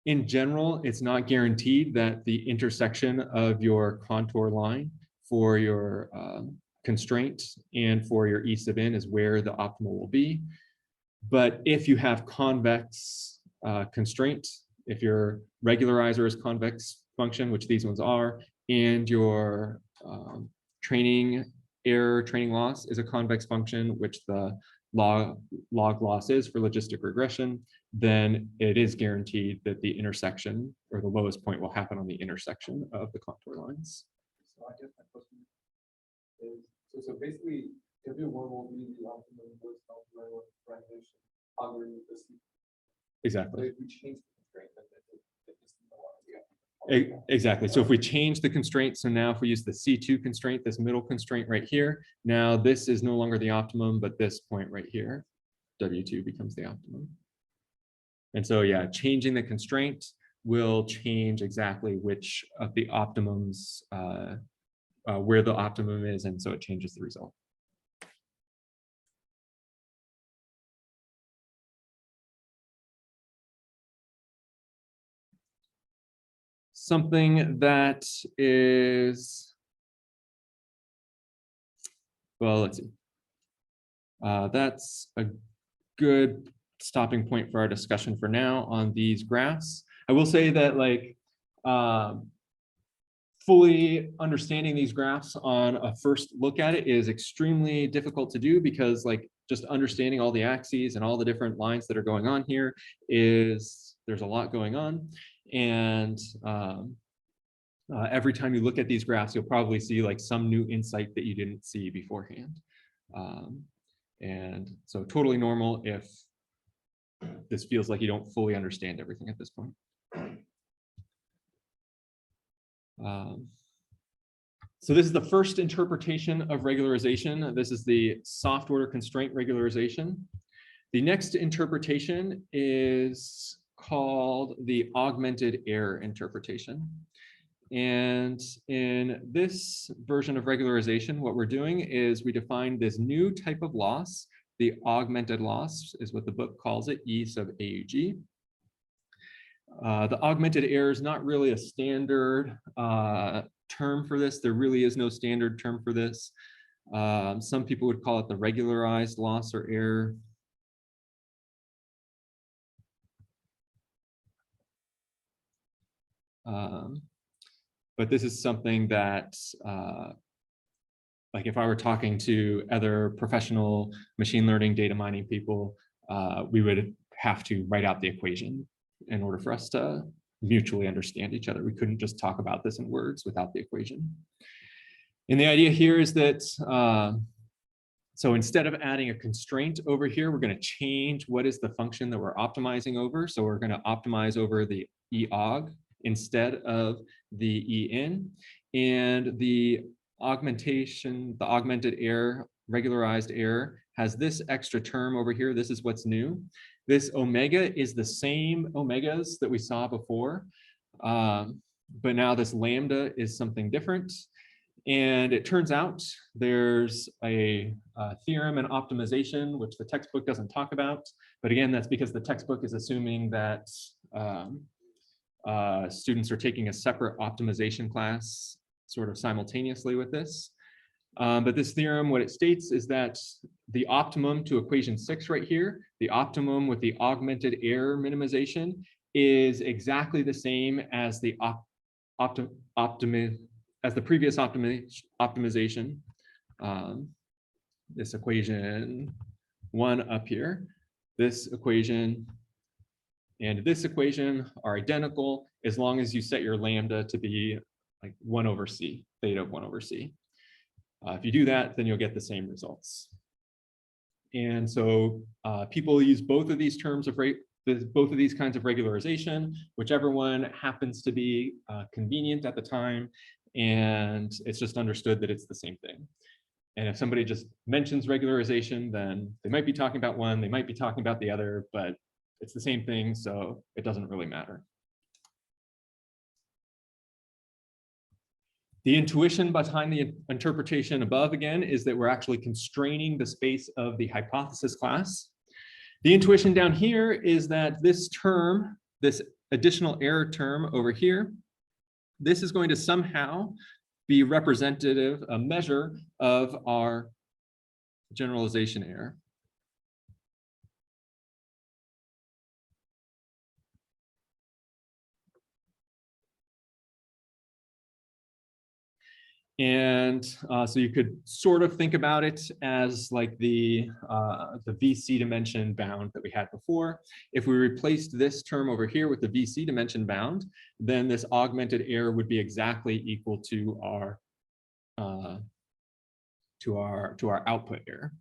In general, it's not guaranteed that the intersection of your contour line for your constraint and for your E sub n is where the optimal will be. But if you have convex constraint, if your regularizer is convex function, which these ones are, and your training loss is a convex function, which the log loss is for logistic regression, then it is guaranteed that the intersection or the lowest point will happen on the intersection of the contour lines. So I guess my question is, so basically, W1 will be the optimum with regularization underneath the C. Exactly. But if we change the constraint, then it is no longer. Exactly. So if we change the constraint, so now if we use the C2 constraint, this middle constraint right here, now this is no longer the optimum, but this point right here, W2 becomes the optimum. And so, yeah, changing the constraint will change exactly which of the optimums, where the optimum is, and so it changes the result. Something that is, well, let's see. That's a good stopping point for our discussion for now on these graphs. I will say that like fully understanding these graphs on a first look at it is extremely difficult to do, because like just understanding all the axes and all the different lines that are going on here is, there's a lot going on. And every time you look at these graphs, you'll probably see like some new insight that you didn't see beforehand. And so totally normal if this feels like you don't fully understand everything at this point. So this is the first interpretation of regularization. This is the soft order constraint regularization. The next interpretation is called the augmented error interpretation. And in this version of regularization, what we're doing is we define this new type of loss. The augmented loss is what the book calls it, E sub AUG. The augmented error is not really a standard term for this. There really is no standard term for this. Some people would call it the regularized loss or error. But this is something that, like if I were talking to other professional machine learning data mining people, we would have to write out the equation in order for us to mutually understand each other. We couldn't just talk about this in words without the equation. And the idea here is that, so instead of adding a constraint over here, we're going to change what is the function that we're optimizing over. So we're going to optimize over the EOG instead of the EIN. And the augmentation, the augmented error, regularized error, has this extra term over here. This is what's new. This omega is the same omegas that we saw before, but now this lambda is something different. And it turns out there's a theorem in optimization, which the textbook doesn't talk about. But again, that's because the textbook is assuming that students are taking a separate optimization class sort of simultaneously with this. But this theorem, what it states is that the optimum to equation 6 right here, the optimum with the augmented error minimization, is exactly the same as the previous optimization. This equation 1 up here, this equation and this equation are identical as long as you set your lambda to be like 1 over c, theta of 1 over c. If you do that, then you'll get the same results. And so people use both of these terms of both of these kinds of regularization, whichever one happens to be convenient at the time. And it's just understood that it's the same thing. And if somebody just mentions regularization, then they might be talking about one, they might be talking about the other, but it's the same thing, so it doesn't really matter. The intuition behind the interpretation above, again, is that we're actually constraining the space of the hypothesis class. The intuition down here is that this term, this additional error term over here, this is going to somehow be representative, a measure of our generalization error. And so you could sort of think about it as like the VC dimension bound that we had before. If we replaced this term over here with the VC dimension bound, then this augmented error would be exactly equal to our output error,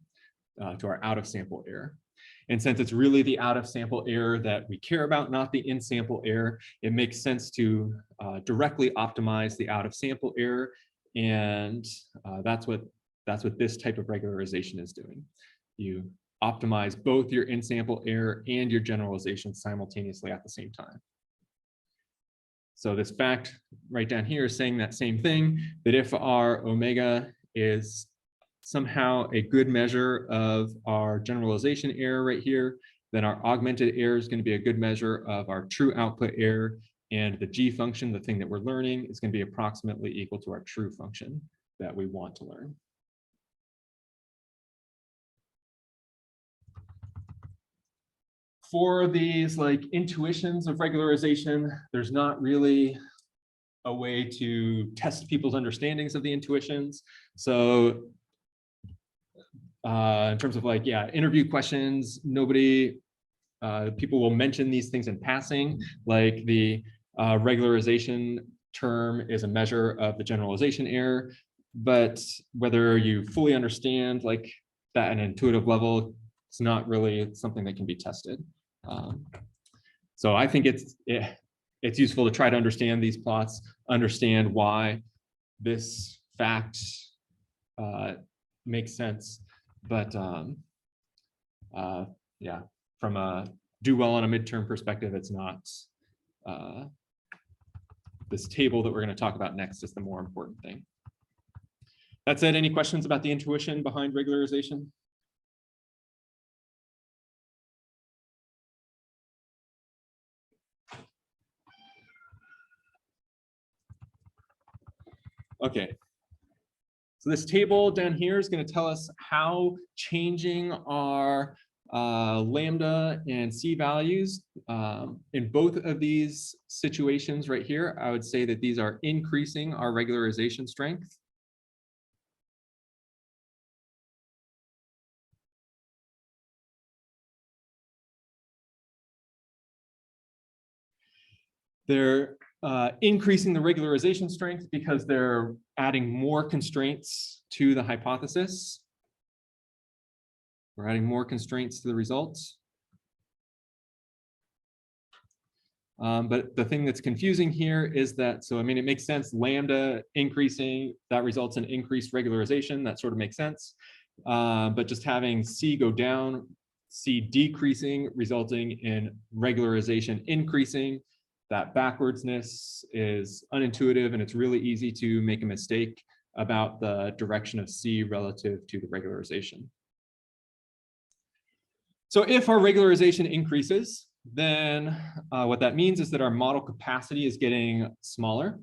to our out of sample error. And since it's really the out of sample error that we care about, not the in sample error, it makes sense to directly optimize the out of sample error. And that's what this type of regularization is doing. You optimize both your in-sample error and your generalization simultaneously at the same time. So this fact right down here is saying that same thing, that if our omega is somehow a good measure of our generalization error right here, then our augmented error is going to be a good measure of our true output error. And the G function, the thing that we're learning, is going to be approximately equal to our true function that we want to learn. For these like intuitions of regularization, there's not really a way to test people's understandings of the intuitions. So in terms of like, yeah, interview questions, people will mention these things in passing, like the regularization term is a measure of the generalization error, but whether you fully understand like that at an intuitive level, it's not really something that can be tested. So I think it's useful to try to understand these plots, understand why this fact makes sense, but yeah, from a do well on a midterm perspective, it's not. This table that we're going to talk about next is the more important thing. That said, any questions about the intuition behind regularization? Okay. So this table down here is going to tell us how changing our lambda and C values in both of these situations right here. I would say that these are increasing our regularization strength. They're increasing the regularization strength because they're adding more constraints to the hypothesis. We're adding more constraints to the results. But the thing that's confusing here is that, so I mean, it makes sense, lambda increasing, that results in increased regularization, that sort of makes sense. But just having C go down, C decreasing, resulting in regularization increasing, that backwardsness is unintuitive, and it's really easy to make a mistake about the direction of C relative to the regularization. So if our regularization increases, then what that means is that our model capacity is getting smaller.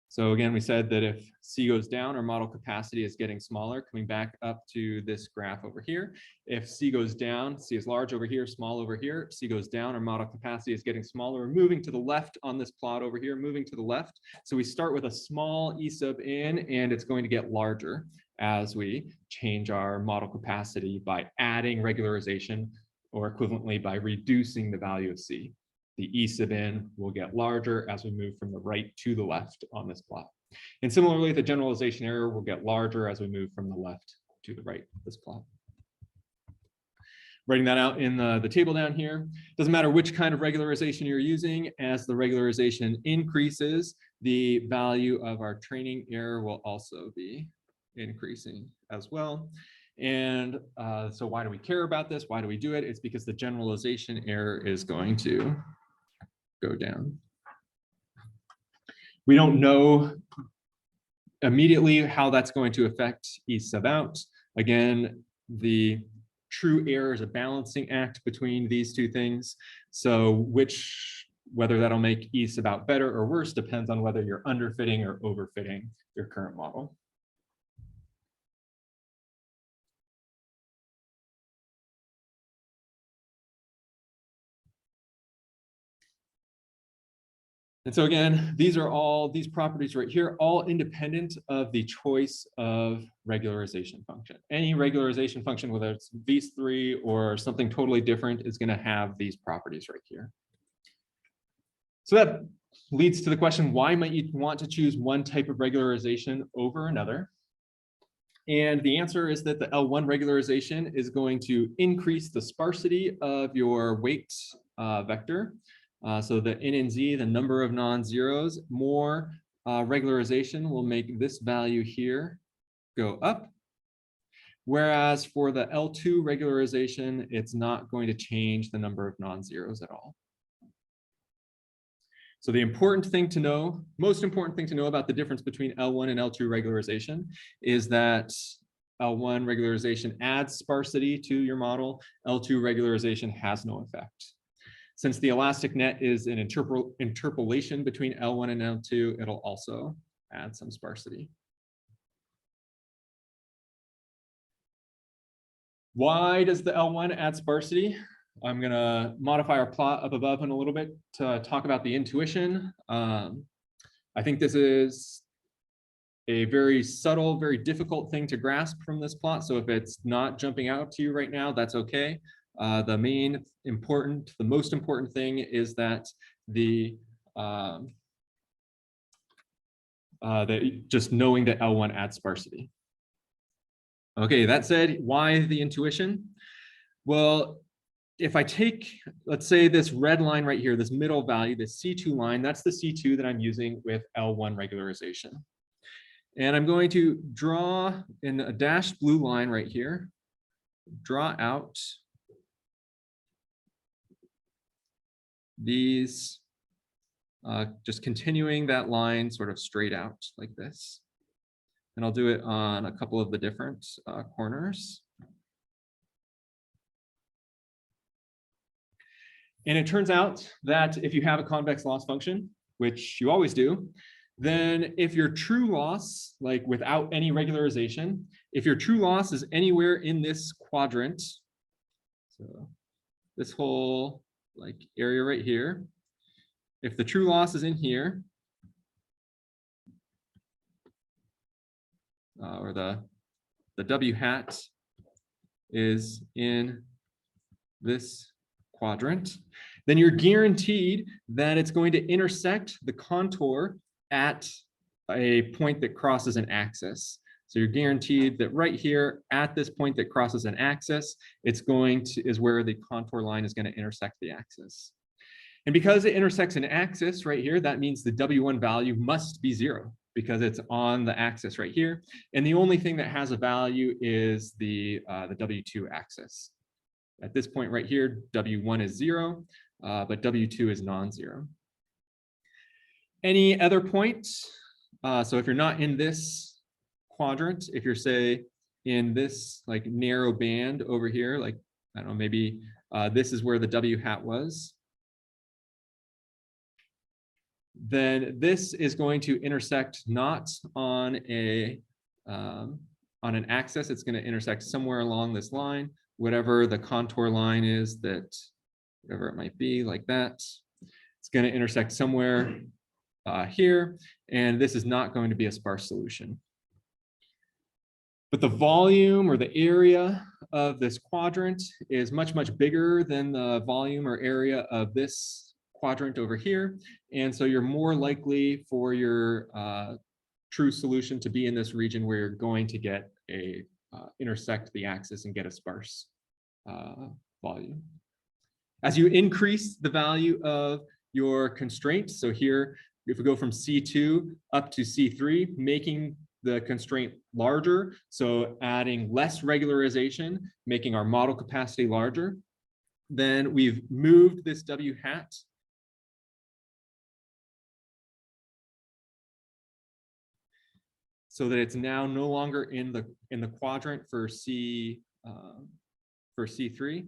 So again, we said that if C goes down, our model capacity is getting smaller, coming back up to this graph over here. If C goes down, C is large over here, small over here. C goes down, our model capacity is getting smaller. We're moving to the left on this plot over here, moving to the left. So we start with a small E sub n, and it's going to get larger as we change our model capacity by adding regularization, or equivalently by reducing the value of C. The E sub n will get larger as we move from the right to the left on this plot. And similarly, the generalization error will get larger as we move from the left to the right of this plot. Writing that out in the table down here. Doesn't matter which kind of regularization you're using, as the regularization increases, the value of our training error will also be increasing as well. And so why do we care about this? Why do we do it? It's because the generalization error is going to go down. We don't know immediately how that's going to affect E sub out. Again, the true error is a balancing act between these two things. So whether that'll make E sub out better or worse depends on whether you're underfitting or overfitting your current model. And so again, these properties right here, all independent of the choice of regularization function. Any regularization function, whether it's V3 or something totally different, is going to have these properties right here. So that leads to the question, why might you want to choose one type of regularization over another? And the answer is that the L1 regularization is going to increase the sparsity of your weight vector. So the n and z, the number of non-zeros, more regularization will make this value here go up. Whereas for the L2 regularization, it's not going to change the number of non-zeros at all. So the important thing to know, most important thing to know about the difference between L1 and L2 regularization is that L1 regularization adds sparsity to your model. L2 regularization has no effect. Since the elastic net is an interpolation between L1 and L2, it'll also add some sparsity. Why does the L1 add sparsity? I'm going to modify our plot up above in a little bit to talk about the intuition. I think this is a very subtle, very difficult thing to grasp from this plot. So if it's not jumping out to you right now, that's okay. The most important thing is that just knowing that L1 adds sparsity. Okay, that said, why the intuition? Well, if I take, let's say, this red line right here, this middle value, this C2 line, that's the C2 that I'm using with L1 regularization. And I'm going to draw in a dashed blue line right here, draw out these, just continuing that line sort of straight out like this. And I'll do it on a couple of the different corners. And it turns out that if you have a convex loss function, which you always do, Then if your true loss, like without any regularization, if your true loss is anywhere in this quadrant, so this whole like area right here, if the true loss is in here, or the W hat is in this quadrant, then you're guaranteed that it's going to intersect the contour at a point that crosses an axis. So you're guaranteed that right here at this point that crosses an axis, is where the contour line is going to intersect the axis. And because it intersects an axis right here, that means the W1 value must be 0 because it's on the axis right here. And the only thing that has a value is the W2 axis. At this point right here, W1 is 0, but W2 is non-zero. Any other points? So if you're not in this quadrant, if you're say in this like narrow band over here, like, I don't know, maybe this is where the W hat was, then this is going to intersect not on an axis. It's going to intersect somewhere along this line, whatever the contour line is, that whatever it might be, like that. It's going to intersect somewhere here, and this is not going to be a sparse solution. But the volume or the area of this quadrant is much, much bigger than the volume or area of this quadrant over here. And so you're more likely for your true solution to be in this region where you're going to get a intersect the axis and get a sparse volume. As you increase the value of your constraint, so here, if we go from C2 up to C3, making the constraint larger, so adding less regularization, making our model capacity larger, then we've moved this W hat so that it's now no longer in the quadrant for C for C3.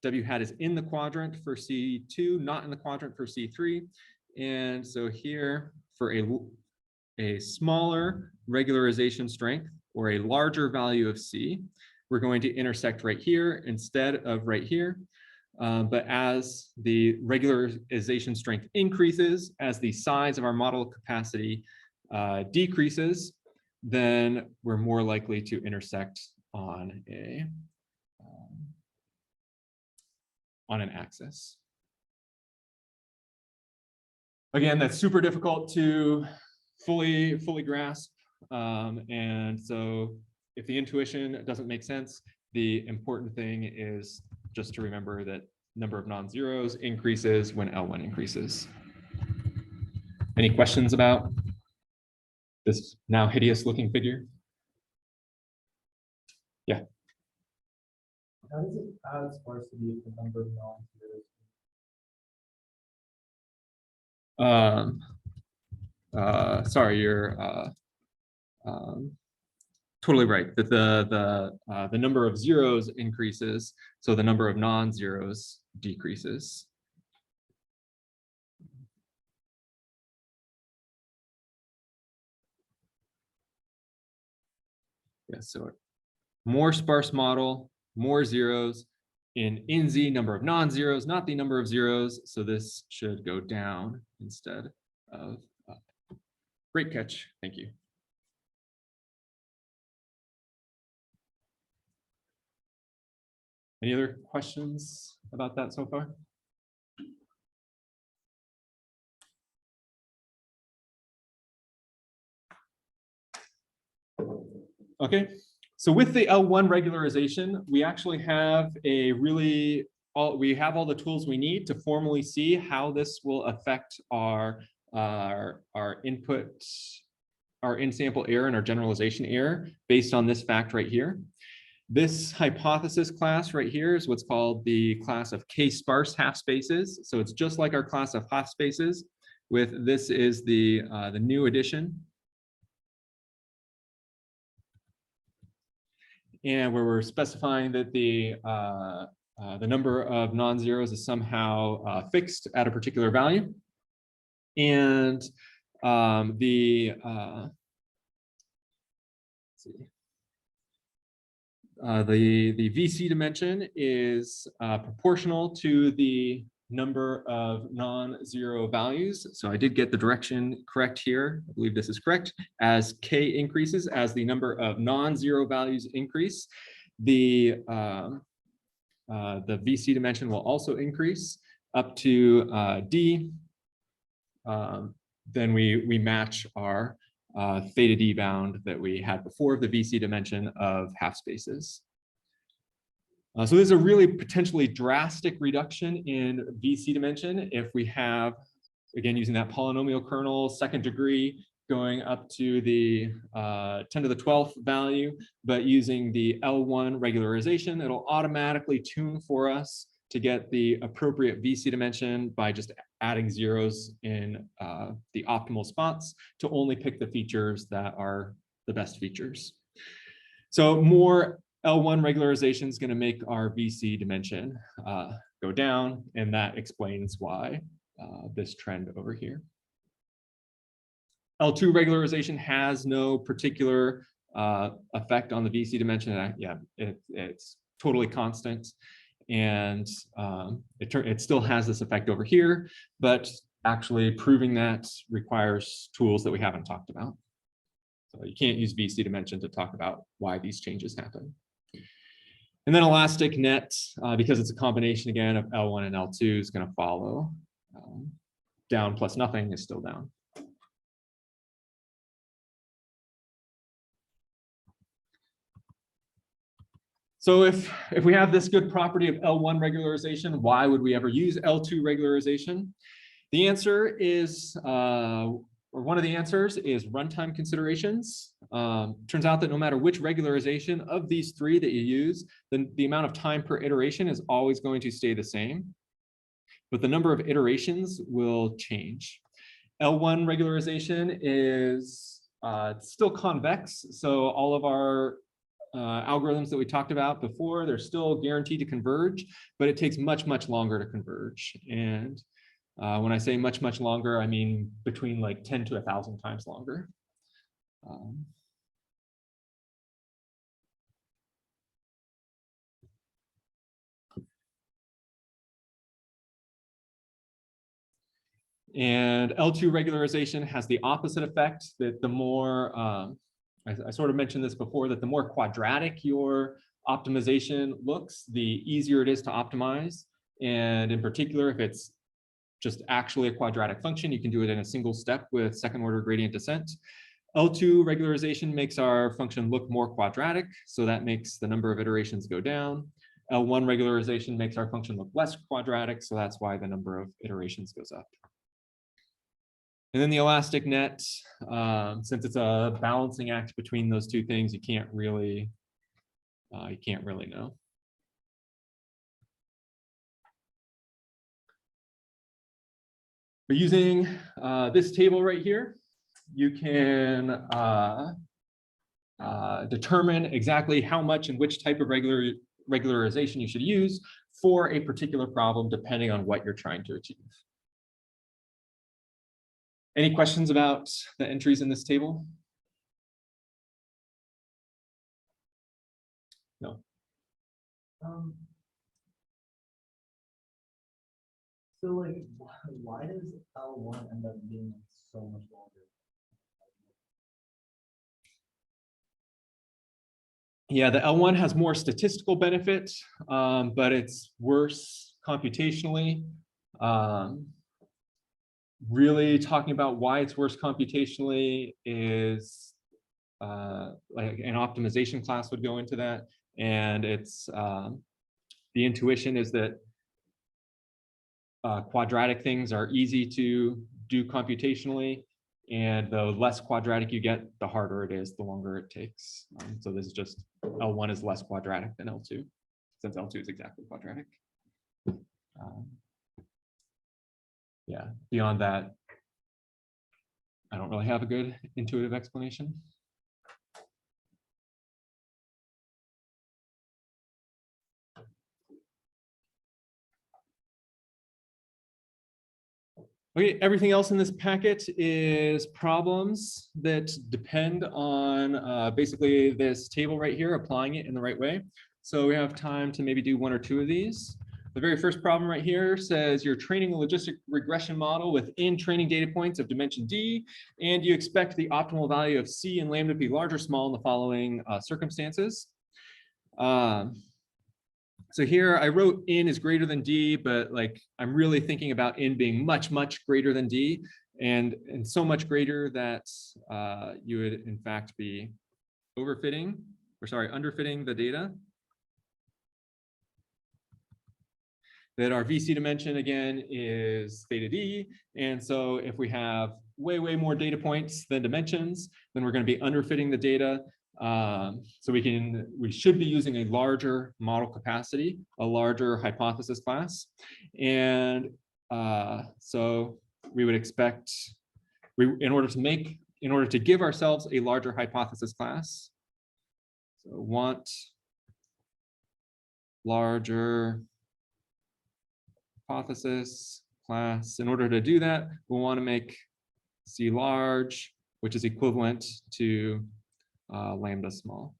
W hat is in the quadrant for C2, not in the quadrant for C3. And so here, for a smaller regularization strength or a larger value of C, we're going to intersect right here instead of right here. But as the regularization strength increases, as the size of our model capacity decreases, then we're more likely to intersect on an axis. Again, that's super difficult to fully grasp. And so if the intuition doesn't make sense, the important thing is just to remember that number of non-zeros increases when L1 increases. Any questions about this now hideous looking figure? Yeah. How does it add sparsity if the number of non-zeros? Sorry, you're totally right. That the number of zeros increases, so the number of non-zeros decreases. Yeah, so more sparse model, more zeros. In Z, number of non-zeros, not the number of zeros. So this should go down instead of up. Great catch. Thank you. Any other questions about that so far? Okay, so with the L1 regularization, we actually have we have all the tools we need to formally see how this will affect our input, our in-sample error and our generalization error based on this fact right here. This hypothesis class right here is what's called the class of K-sparse half spaces. So it's just like our class of half spaces. With this is the new addition. And where we're specifying that the number of non-zeros is somehow fixed at a particular value. And The let's see. The VC dimension is proportional to the number of non-zero values. So I did get the direction correct here. I believe this is correct. As K increases, as the number of non-zero values increase, the VC dimension will also increase up to D. Then we match our theta D bound that we had before the VC dimension of half spaces. So there's a really potentially drastic reduction in VC dimension if we have, again, using that polynomial kernel, second degree, going up to the 10 to the 12th value, but using the L1 regularization, it'll automatically tune for us to get the appropriate VC dimension by just adding zeros in the optimal spots to only pick the features that are the best features. So more L1 regularization is going to make our VC dimension go down, and that explains why this trend over here. L2 regularization has no particular effect on the VC dimension. Yeah, it's totally constant, and it still has this effect over here, but actually proving that requires tools that we haven't talked about. So you can't use VC dimension to talk about why these changes happen. And then elastic net, because it's a combination again of L1 and L2, is going to follow. Down plus nothing is still down. So if we have this good property of L1 regularization, why would we ever use L2 regularization? The answer is, or one of the answers is runtime considerations. Turns out that no matter which regularization of these three that you use, then the amount of time per iteration is always going to stay the same, but the number of iterations will change. L1 regularization is still convex, so all of our algorithms that we talked about before, they're still guaranteed to converge, but it takes much, much longer to converge. And when I say much, much longer, I mean between like 10 to 1,000 times longer. And L2 regularization has the opposite effect, that the more, I sort of mentioned this before, that the more quadratic your optimization looks, the easier it is to optimize. And in particular, if it's just actually a quadratic function, you can do it in a single step with second order gradient descent. L2 regularization makes our function look more quadratic, so that makes the number of iterations go down. L1 regularization makes our function look less quadratic, so that's why the number of iterations goes up. And then the elastic net, since it's a balancing act between those two things, you can't really know. But using this table right here, you can determine exactly how much and which type of regularization you should use for a particular problem, depending on what you're trying to achieve. Any questions about the entries in this table? No. So like, why does L1 end up being so much longer? Yeah, the L1 has more statistical benefit, but it's worse computationally. Really talking about why it's worse computationally is like an optimization class would go into that. And it's the intuition is that quadratic things are easy to do computationally, and the less quadratic you get, the harder it is, the longer it takes. So this is just L1 is less quadratic than L2, since L2 is exactly quadratic. Yeah, beyond that, I don't really have a good intuitive explanation. Okay, everything else in this packet is problems that depend on basically this table right here, applying it in the right way. So we have time to maybe do one or two of these. The very first problem right here says you're training a logistic regression model within training data points of dimension D, and you expect the optimal value of C and lambda to be large or small in the following circumstances. So here I wrote n is greater than D, but like I'm really thinking about n being much, much greater than D, and so much greater that you would in fact be underfitting the data. That our VC dimension again is theta D. And so if we have way more data points than dimensions, then we're going to be underfitting the data. So we should be using a larger model capacity, a larger hypothesis class. And so we would expect, in order to give ourselves a larger hypothesis class, so want larger hypothesis class. In order to do that, we'll want to make C large, which is equivalent to lambda small.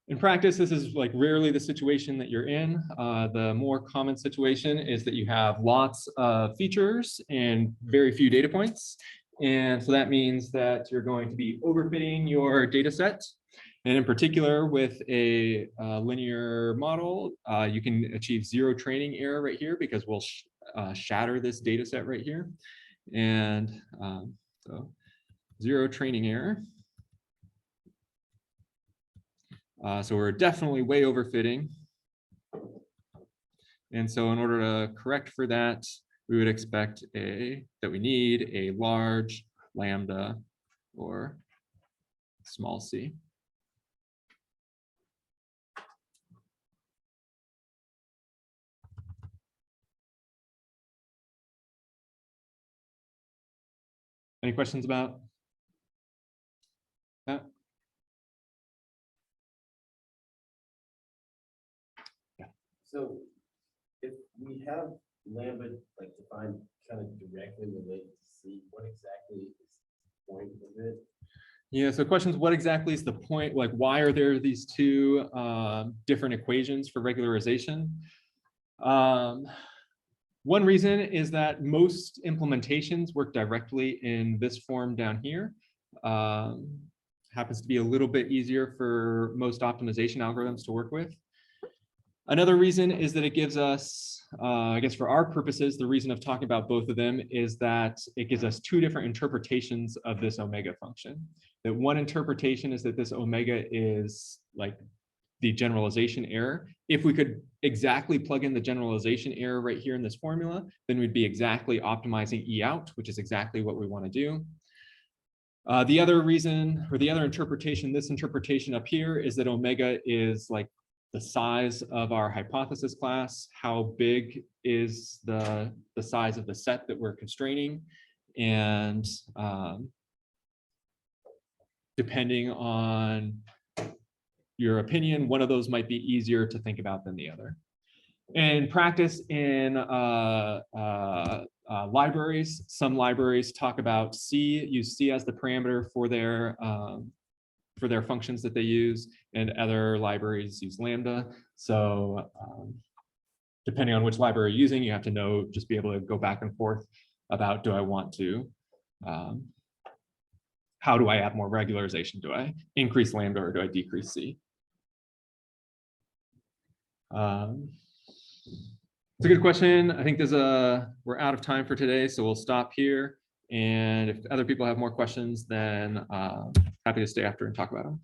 In practice, this is like rarely the situation that you're in. The more common situation is that you have lots of features and very few data points. And so that means that you're going to be overfitting your data set. And in particular, with a linear model, you can achieve zero training error right here because we'll shatter this data set right here. And so zero training error. So we're definitely way overfitting. And so in order to correct for that, we would expect that we need a large lambda or small c. Any questions about that? So if we have lambda like defined kind of directly related to C, what exactly is the point of it? Yeah, so questions, what exactly is the point? Like, why are there these two different equations for regularization? One reason is that most implementations work directly in this form down here. Happens to be a little bit easier for most optimization algorithms to work with. Another reason is that it gives us, I guess for our purposes, the reason of talking about both of them is that it gives us two different interpretations of this omega function. That one interpretation is that this omega is like the generalization error. If we could exactly plug in the generalization error right here in this formula, then we'd be exactly optimizing E out, which is exactly what we want to do. The other reason, or the other interpretation, this interpretation up here, is that omega is like the size of our hypothesis class. How big is the size of the set that we're constraining? And depending on your opinion, one of those might be easier to think about than the other. In practice, in libraries, some libraries talk about C, use C as the parameter for their functions that they use, and other libraries use lambda. So depending on which library you're using, you have to know, just be able to go back and forth about, do I want to, how do I add more regularization? Do I increase lambda or do I decrease C? It's a good question. I think we're out of time for today, so we'll stop here. And if other people have more questions, then happy to stay after and talk about them.